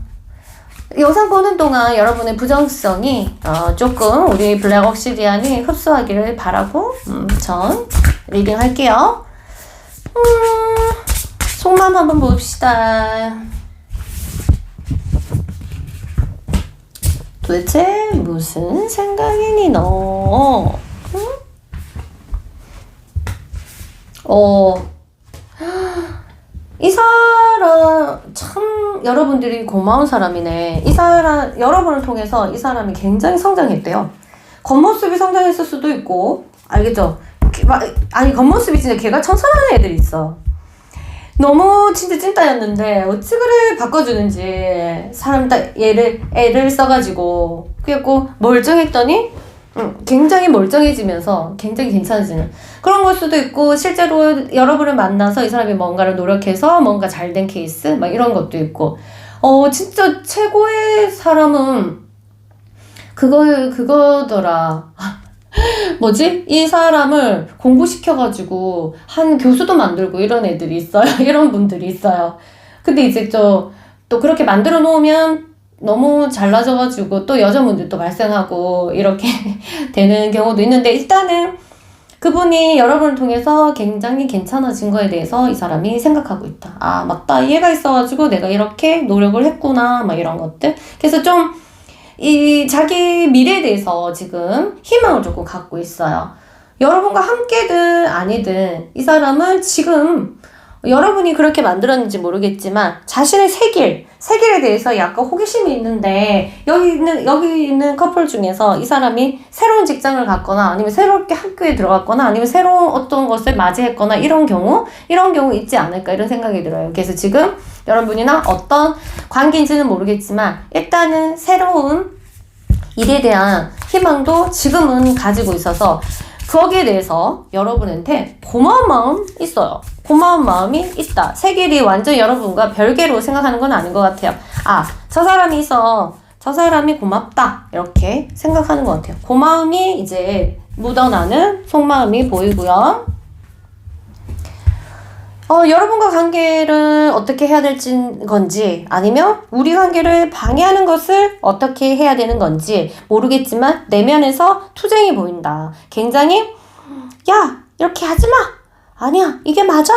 영상 보는 동안 여러분의 부정성이 조금 우리 블랙 억시디안이 흡수하기를 바라고 전 리딩 할게요. 속마음 한번 봅시다. 도대체 무슨 생각이니 너? 이 사람 참 여러분들이 고마운 사람이네. 이 사람 여러분을 통해서 이 사람이 굉장히 성장했대요. 겉모습이 성장했을 수도 있고 알겠죠? 아니 겉모습이 진짜 걔가 천선한 애들이 있어. 너무 진짜 찐따였는데 어찌 그래 바꿔주는지 사람 딱 애를 써가지고 그래갖고 멀쩡했더니 굉장히 멀쩡해지면서 굉장히 괜찮아지는 그런 걸 수도 있고 실제로 여러분을 만나서 이 사람이 뭔가를 노력해서 뭔가 잘된 케이스 막 이런 것도 있고 진짜 최고의 사람은 그거더라. 뭐지? 이 사람을 공부시켜가지고 한 교수도 만들고 이런 애들이 있어요. 이런 분들이 있어요. 근데 이제 또 그렇게 만들어 놓으면 너무 잘나져가지고 또 여자분들도 발생하고 이렇게 되는 경우도 있는데 일단은 그분이 여러분을 통해서 굉장히 괜찮아진 거에 대해서 이 사람이 생각하고 있다. 아 맞다 이해가 있어가지고 내가 이렇게 노력을 했구나 막 이런 것들. 그래서 좀 이 자기 미래에 대해서 지금 희망을 조금 갖고 있어요. 여러분과 함께든 아니든 이 사람은 지금 여러분이 그렇게 만들었는지 모르겠지만 자신의 새 길에 대해서 약간 호기심이 있는데 여기 있는 커플 중에서 이 사람이 새로운 직장을 갔거나 아니면 새롭게 학교에 들어갔거나 아니면 새로운 어떤 것을 맞이했거나 이런 경우 있지 않을까 이런 생각이 들어요. 그래서 지금 여러분이나 어떤 관계인지는 모르겠지만 일단은 새로운 일에 대한 희망도 지금은 가지고 있어서 거기에 대해서 여러분한테 고마운 마음 있어요. 고마운 마음이 있다. 새 길이 완전 여러분과 별개로 생각하는 건 아닌 것 같아요. 아, 저 사람이 있어. 저 사람이 고맙다. 이렇게 생각하는 것 같아요. 고마움이 이제 묻어나는 속마음이 보이고요. 여러분과 관계를 어떻게 해야 될지 건지 아니면 우리 관계를 방해하는 것을 어떻게 해야 되는 건지 모르겠지만 내면에서 투쟁이 보인다. 굉장히 야 이렇게 하지마. 아니야 이게 맞아?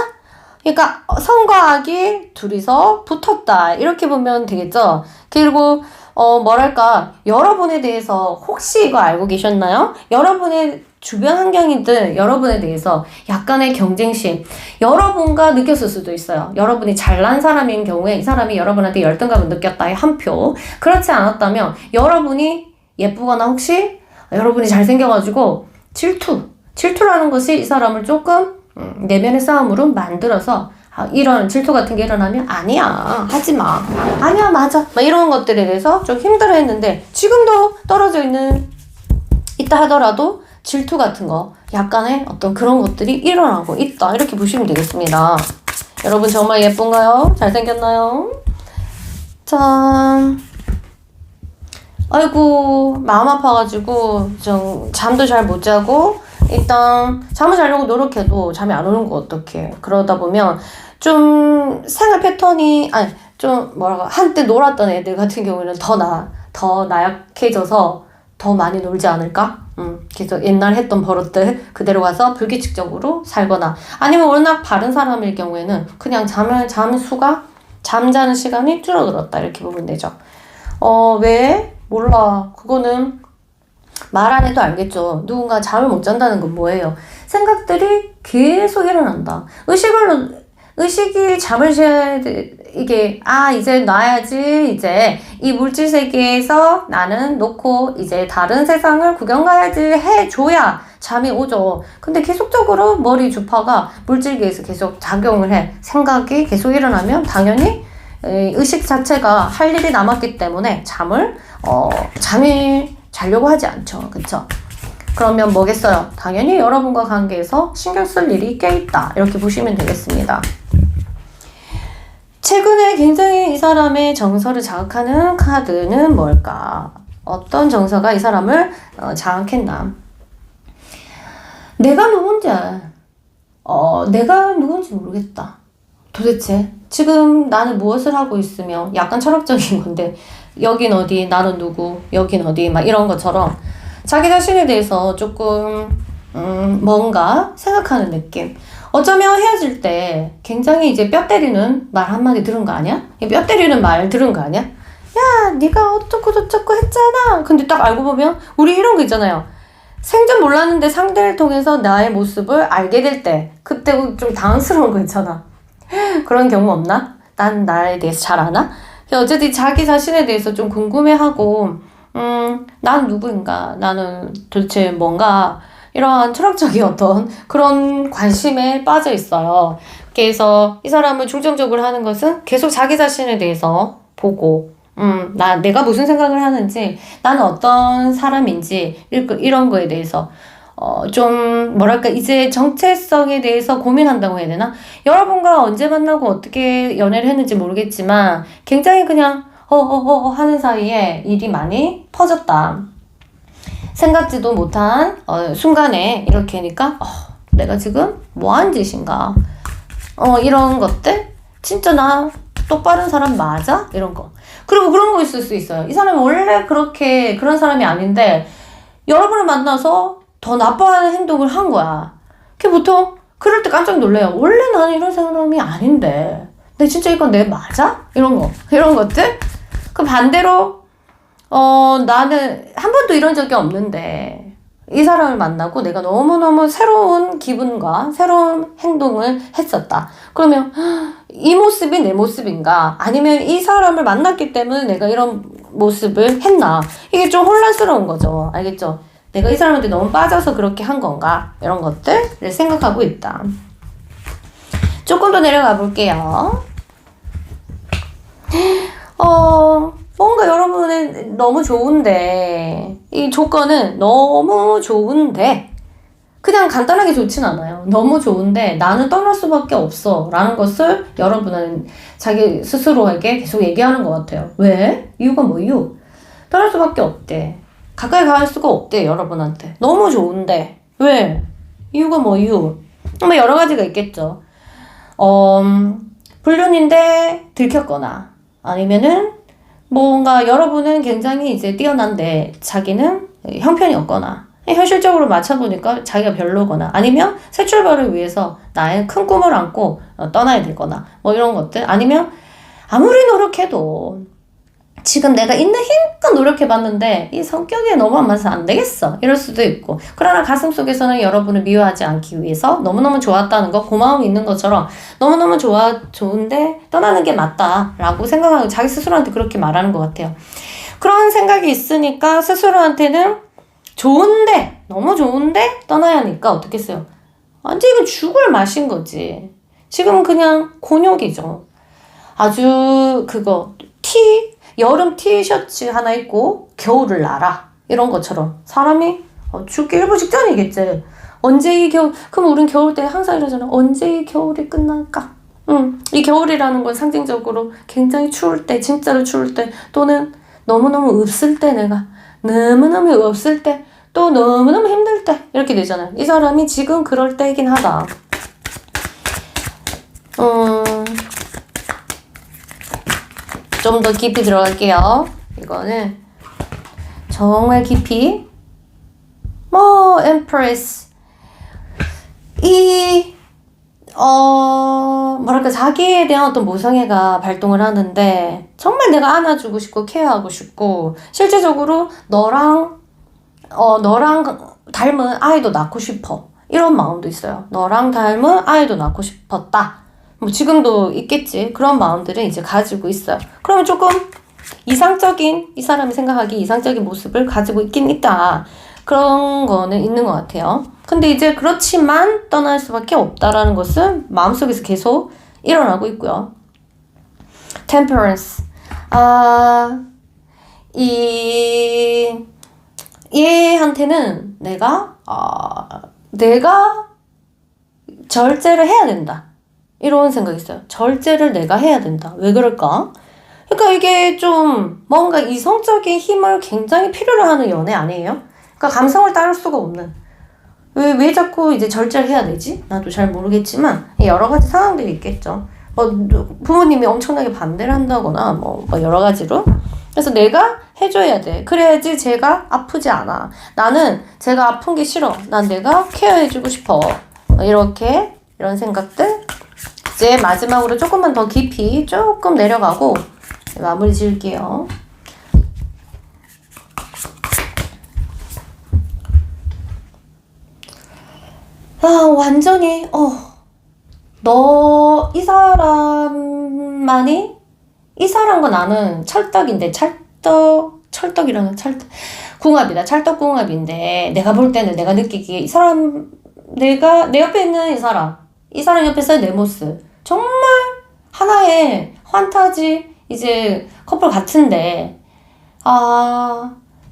그러니까 성과 악이 둘이서 붙었다. 이렇게 보면 되겠죠. 그리고 뭐랄까 여러분에 대해서 혹시 이거 알고 계셨나요? 여러분의 주변 환경이든 여러분에 대해서 약간의 경쟁심 여러분과 느꼈을 수도 있어요. 여러분이 잘난 사람인 경우에 이 사람이 여러분한테 열등감을 느꼈다의 한 표. 그렇지 않았다면 여러분이 예쁘거나 혹시 여러분이 잘생겨가지고 질투라는 것이 이 사람을 조금 내면의 싸움으로 만들어서 이런 질투 같은 게 일어나면 아니야 하지마 아니야 맞아 막 이런 것들에 대해서 좀 힘들어 했는데 지금도 떨어져 있다 하더라도 질투 같은 거 약간의 어떤 그런 것들이 일어나고 있다 이렇게 보시면 되겠습니다. 여러분 정말 예쁜가요? 잘생겼나요? 참 아이고 마음 아파가지고 좀 잠도 잘 못 자고 일단 잠을 자려고 노력해도 잠이 안 오는 거 어떡해. 그러다 보면 좀 생활 패턴이 좀 한때 놀았던 애들 같은 경우에는 더 나약해져서 더 많이 놀지 않을까? 그래서 옛날 했던 버릇들 그대로 가서 불규칙적으로 살거나 아니면 워낙 바른 사람일 경우에는 그냥 잠자는 시간이 줄어들었다 이렇게 보면 되죠. 왜? 몰라. 그거는 말 안 해도 알겠죠. 누군가 잠을 못 잔다는 건 뭐예요? 생각들이 계속 일어난다. 의식이 잠을 쉬어야 돼. 이게 이제 놔야지. 이제 이 물질 세계에서 나는 놓고 이제 다른 세상을 구경 가야지 해줘야 잠이 오죠. 근데 계속적으로 머리 주파가 물질계에서 계속 작용을 해. 생각이 계속 일어나면 당연히 의식 자체가 할 일이 남았기 때문에 잠이 자려고 하지 않죠. 그쵸? 그러면 뭐겠어요? 당연히 여러분과 관계에서 신경 쓸 일이 꽤 있다. 이렇게 보시면 되겠습니다. 최근에 굉장히 이 사람의 정서를 자극하는 카드는 뭘까? 어떤 정서가 이 사람을 자극했나? 내가 누군지 모르겠다. 도대체 지금 나는 무엇을 하고 있으며 약간 철학적인 건데 여긴 어디, 나는 누구, 여긴 어디 막 이런 것처럼 자기 자신에 대해서 조금 뭔가 생각하는 느낌. 어쩌면 헤어질 때 굉장히 이제 뼈 때리는 말 한마디 들은 거 아니야? 뼈 때리는 말 들은 거 아니야? 야, 네가 어쩌고 저쩌고 했잖아. 근데 딱 알고 보면 우리 이런 거 있잖아요. 생전 몰랐는데 상대를 통해서 나의 모습을 알게 될 때 그때 좀 당황스러운 거 있잖아. 그런 경우 없나? 난 나에 대해서 잘 아나? 어쨌든 자기 자신에 대해서 좀 궁금해하고 난 누구인가? 나는 도대체 뭔가? 이러한 철학적인 어떤 그런 관심에 빠져 있어요. 그래서 이 사람을 중점적으로 하는 것은 계속 자기 자신에 대해서 보고 내가 무슨 생각을 하는지 나는 어떤 사람인지 이런 거에 대해서 좀 뭐랄까 이제 정체성에 대해서 고민한다고 해야 되나? 여러분과 언제 만나고 어떻게 연애를 했는지 모르겠지만 굉장히 그냥 하는 사이에 일이 많이 퍼졌다. 생각지도 못한 순간에 이렇게 하니까 내가 지금 뭐한 짓인가? 이런 것들? 진짜 나 똑바른 사람 맞아? 이런 거. 그리고 그런 거 있을 수 있어요. 이 사람이 원래 그런 사람이 아닌데 여러분을 만나서 더 나빠하는 행동을 한 거야. 그게 보통 그럴 때 깜짝 놀래요. 원래 나는 이런 사람이 아닌데 근데 진짜 이건 내 맞아? 이런 것들? 그 반대로 나는 한 번도 이런 적이 없는데 이 사람을 만나고 내가 너무너무 새로운 기분과 새로운 행동을 했었다. 그러면 이 모습이 내 모습인가? 아니면 이 사람을 만났기 때문에 내가 이런 모습을 했나? 이게 좀 혼란스러운 거죠. 알겠죠? 내가 이 사람한테 너무 빠져서 그렇게 한 건가? 이런 것들을 생각하고 있다. 조금 더 내려가 볼게요. 뭔가 여러분은 너무 좋은데, 이 조건은 너무 좋은데, 그냥 간단하게 좋진 않아요. 너무 좋은데 나는 떠날 수밖에 없어 라는 것을 여러분은 자기 스스로에게 계속 얘기하는 것 같아요. 왜? 이유가 뭐예요? 떠날 수밖에 없대. 가까이 갈 수가 없대, 여러분한테. 너무 좋은데. 왜? 이유가 뭐예요? 뭐 여러 가지가 있겠죠. 불륜인데 들켰거나, 아니면은 뭔가 여러분은 굉장히 이제 뛰어난데 자기는 형편이 없거나, 현실적으로 맞춰보니까 자기가 별로거나, 아니면 새 출발을 위해서 나의 큰 꿈을 안고 떠나야 되거나, 뭐 이런 것들. 아니면 아무리 노력해도 지금 내가 있는 힘껏 노력해봤는데 이 성격이 너무 안 맞아서 안 되겠어, 이럴 수도 있고. 그러나 가슴속에서는 여러분을 미워하지 않기 위해서 너무너무 좋았다는 거, 고마움이 있는 것처럼 너무너무 좋은데 떠나는 게 맞다라고 생각하고 자기 스스로한테 그렇게 말하는 것 같아요. 그런 생각이 있으니까 스스로한테는 좋은데, 너무 좋은데 떠나야 하니까 어떻게 했어요? 완전 이건 죽을 맛인 거지. 지금 그냥 곤욕이죠. 아주 여름 티셔츠 하나 입고 겨울을 날아, 이런 것처럼 사람이 죽기 일부 직전이겠지. 언제 이 겨울, 그럼 우린 겨울 때 항상 이러잖아. 언제 이 겨울이 끝날까? 이 겨울이라는 건 상징적으로 굉장히 추울 때, 진짜로 추울 때, 또는 너무너무 없을 때, 내가 너무너무 없을 때, 또 너무너무 힘들 때, 이렇게 되잖아요. 이 사람이 지금 그럴 때이긴 하다. 좀 더 깊이 들어갈게요. 이거는 정말 깊이. 엠프레스. 뭐랄까, 자기에 대한 어떤 모성애가 발동을 하는데, 정말 내가 안아주고 싶고, 케어하고 싶고, 실제적으로 너랑 닮은 아이도 낳고 싶어. 이런 마음도 있어요. 너랑 닮은 아이도 낳고 싶었다. 뭐 지금도 있겠지. 그런 마음들은 이제 가지고 있어요. 그러면 조금 이상적인, 이 사람이 생각하기 이상적인 모습을 가지고 있긴 있다. 그런 거는 있는 것 같아요. 근데 이제 그렇지만 떠날 수밖에 없다라는 것은 마음속에서 계속 일어나고 있고요. Temperance. 얘한테는 내가 절제를 해야 된다, 이런 생각이 있어요. 절제를 내가 해야 된다. 왜 그럴까? 그러니까 이게 좀 뭔가 이성적인 힘을 굉장히 필요로 하는 연애 아니에요? 그러니까 감성을 따를 수가 없는. 왜 자꾸 이제 절제를 해야 되지? 나도 잘 모르겠지만 여러 가지 상황들이 있겠죠. 부모님이 엄청나게 반대를 한다거나 여러 가지로. 그래서 내가 해줘야 돼. 그래야지 제가 아프지 않아. 나는 제가 아픈 게 싫어. 난 내가 케어해주고 싶어. 이런 생각들. 이제 마지막으로 조금만 더 깊이 조금 내려가고 마무리 지을게요. 완전히 이 사람과 나는 찰떡인데, 찰떡이라는 궁합이다. 찰떡궁합인데, 내가 볼 때는, 내가 느끼기에 이 사람, 내 옆에 있는 이 사람 옆에서의 내 모습, 정말 하나의 환타지 이제 커플 같은데,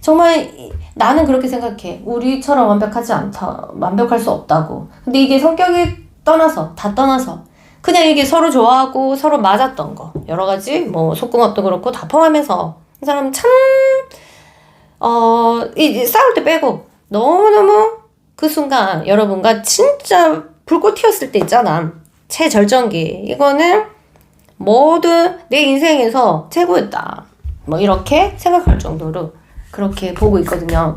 정말 나는 그렇게 생각해. 우리처럼 완벽할 수 없다고. 근데 이게 성격이 다 떠나서 그냥 이게 서로 좋아하고 서로 맞았던 거, 여러 가지 속궁합도 그렇고 다 포함해서 이 사람 참 싸울 때 빼고 너무너무 그 순간 여러분과 진짜 불꽃 튀었을 때 있잖아. 최절정기. 이거는 모두 내 인생에서 최고였다. 이렇게 생각할 정도로 그렇게 보고 있거든요.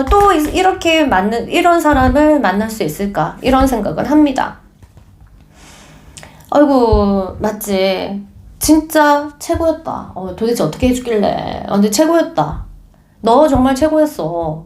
또 이렇게 이런 사람을 만날 수 있을까? 이런 생각을 합니다. 아이고, 맞지. 진짜 최고였다. 도대체 어떻게 해주길래. 근데 최고였다. 너 정말 최고였어.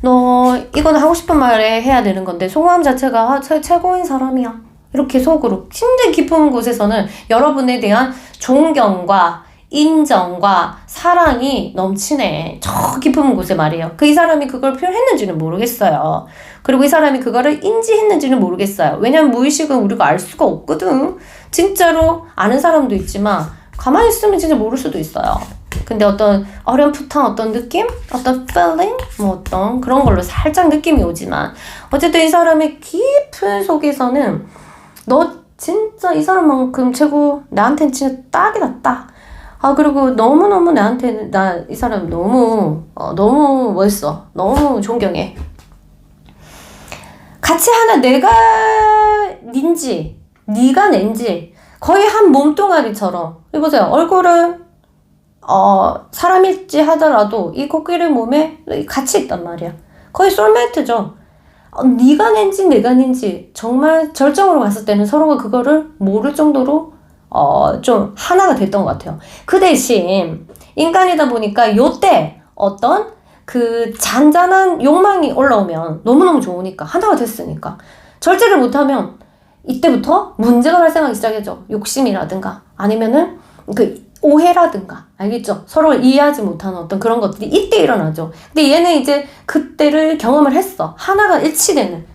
너 이거는 하고 싶은 말에 해야 되는 건데 속마음 자체가 최고인 사람이야. 이렇게 속으로 진짜 깊은 곳에서는 여러분에 대한 존경과 인정과 사랑이 넘치네. 저 깊은 곳에 말이에요. 이 사람이 그걸 표현했는지는 모르겠어요. 그리고 이 사람이 그거를 인지했는지는 모르겠어요. 왜냐면 무의식은 우리가 알 수가 없거든. 진짜로 아는 사람도 있지만 가만히 있으면 진짜 모를 수도 있어요. 근데 어떤 어렴풋한 어떤 느낌? 어떤 feeling? 뭐 어떤 그런 걸로 살짝 느낌이 오지만 어쨌든 이 사람의 깊은 속에서는 너 진짜 이 사람만큼 최고, 나한테는 진짜 딱이다, 딱. 그리고 너무너무 나한테는, 이 사람 너무 멋있어. 너무 존경해. 같이 하나 내가 닌지, 네가 낸지, 거의 한 몸뚱아리처럼. 이보세요. 얼굴은, 사람일지 하더라도 이 코끼리 몸에 같이 있단 말이야. 거의 솔메이트죠. 네가 낸지 내가 낸지 정말 절정으로 갔을 때는 서로가 그거를 모를 정도로 좀 하나가 됐던 것 같아요. 그 대신 인간이다 보니까 요때 어떤 그 잔잔한 욕망이 올라오면 너무너무 좋으니까 하나가 됐으니까 절제를 못하면 이때부터 문제가 발생하기 시작하죠. 욕심이라든가 아니면은 그 오해라든가 알겠죠? 서로를 이해하지 못하는 어떤 그런 것들이 이때 일어나죠. 근데 얘는 이제 그때를 경험을 했어. 하나가 일치되는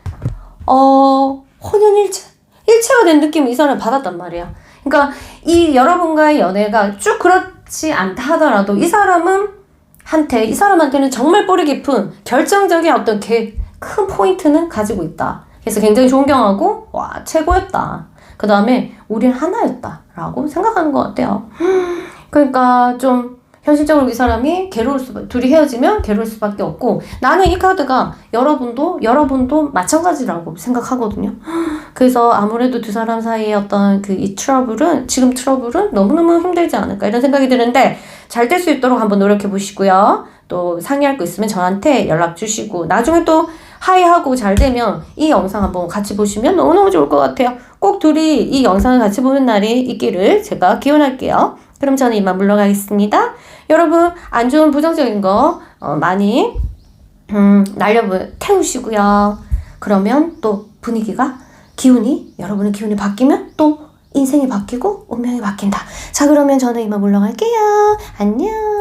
일체가 된 느낌을 이 사람이 받았단 말이야. 그러니까 이 여러분과의 연애가 쭉 그렇지 않다 하더라도 이 사람한테는 정말 뿌리 깊은 결정적인 어떤 큰 포인트는 가지고 있다. 그래서 굉장히 존경하고 와 최고였다. 그 다음에 우린 하나였다 라고 생각하는 것 같아요. 그러니까 좀 현실적으로 이 사람이 둘이 헤어지면 괴로울 수밖에 없고 나는 이 카드가 여러분도 마찬가지라고 생각하거든요. 그래서 아무래도 두 사람 사이의 어떤 지금 트러블은 너무너무 힘들지 않을까 이런 생각이 드는데 잘 될 수 있도록 한번 노력해 보시고요. 또 상의할 거 있으면 저한테 연락 주시고 나중에 또 하이하고 잘 되면 이 영상 한번 같이 보시면 너무너무 좋을 것 같아요. 꼭 둘이 이 영상을 같이 보는 날이 있기를 제가 기원할게요. 그럼 저는 이만 물러가겠습니다. 여러분 안 좋은 부정적인 거 많이 태우시고요. 그러면 또 여러분의 기운이 바뀌면 또 인생이 바뀌고 운명이 바뀐다. 자 그러면 저는 이만 물러갈게요. 안녕.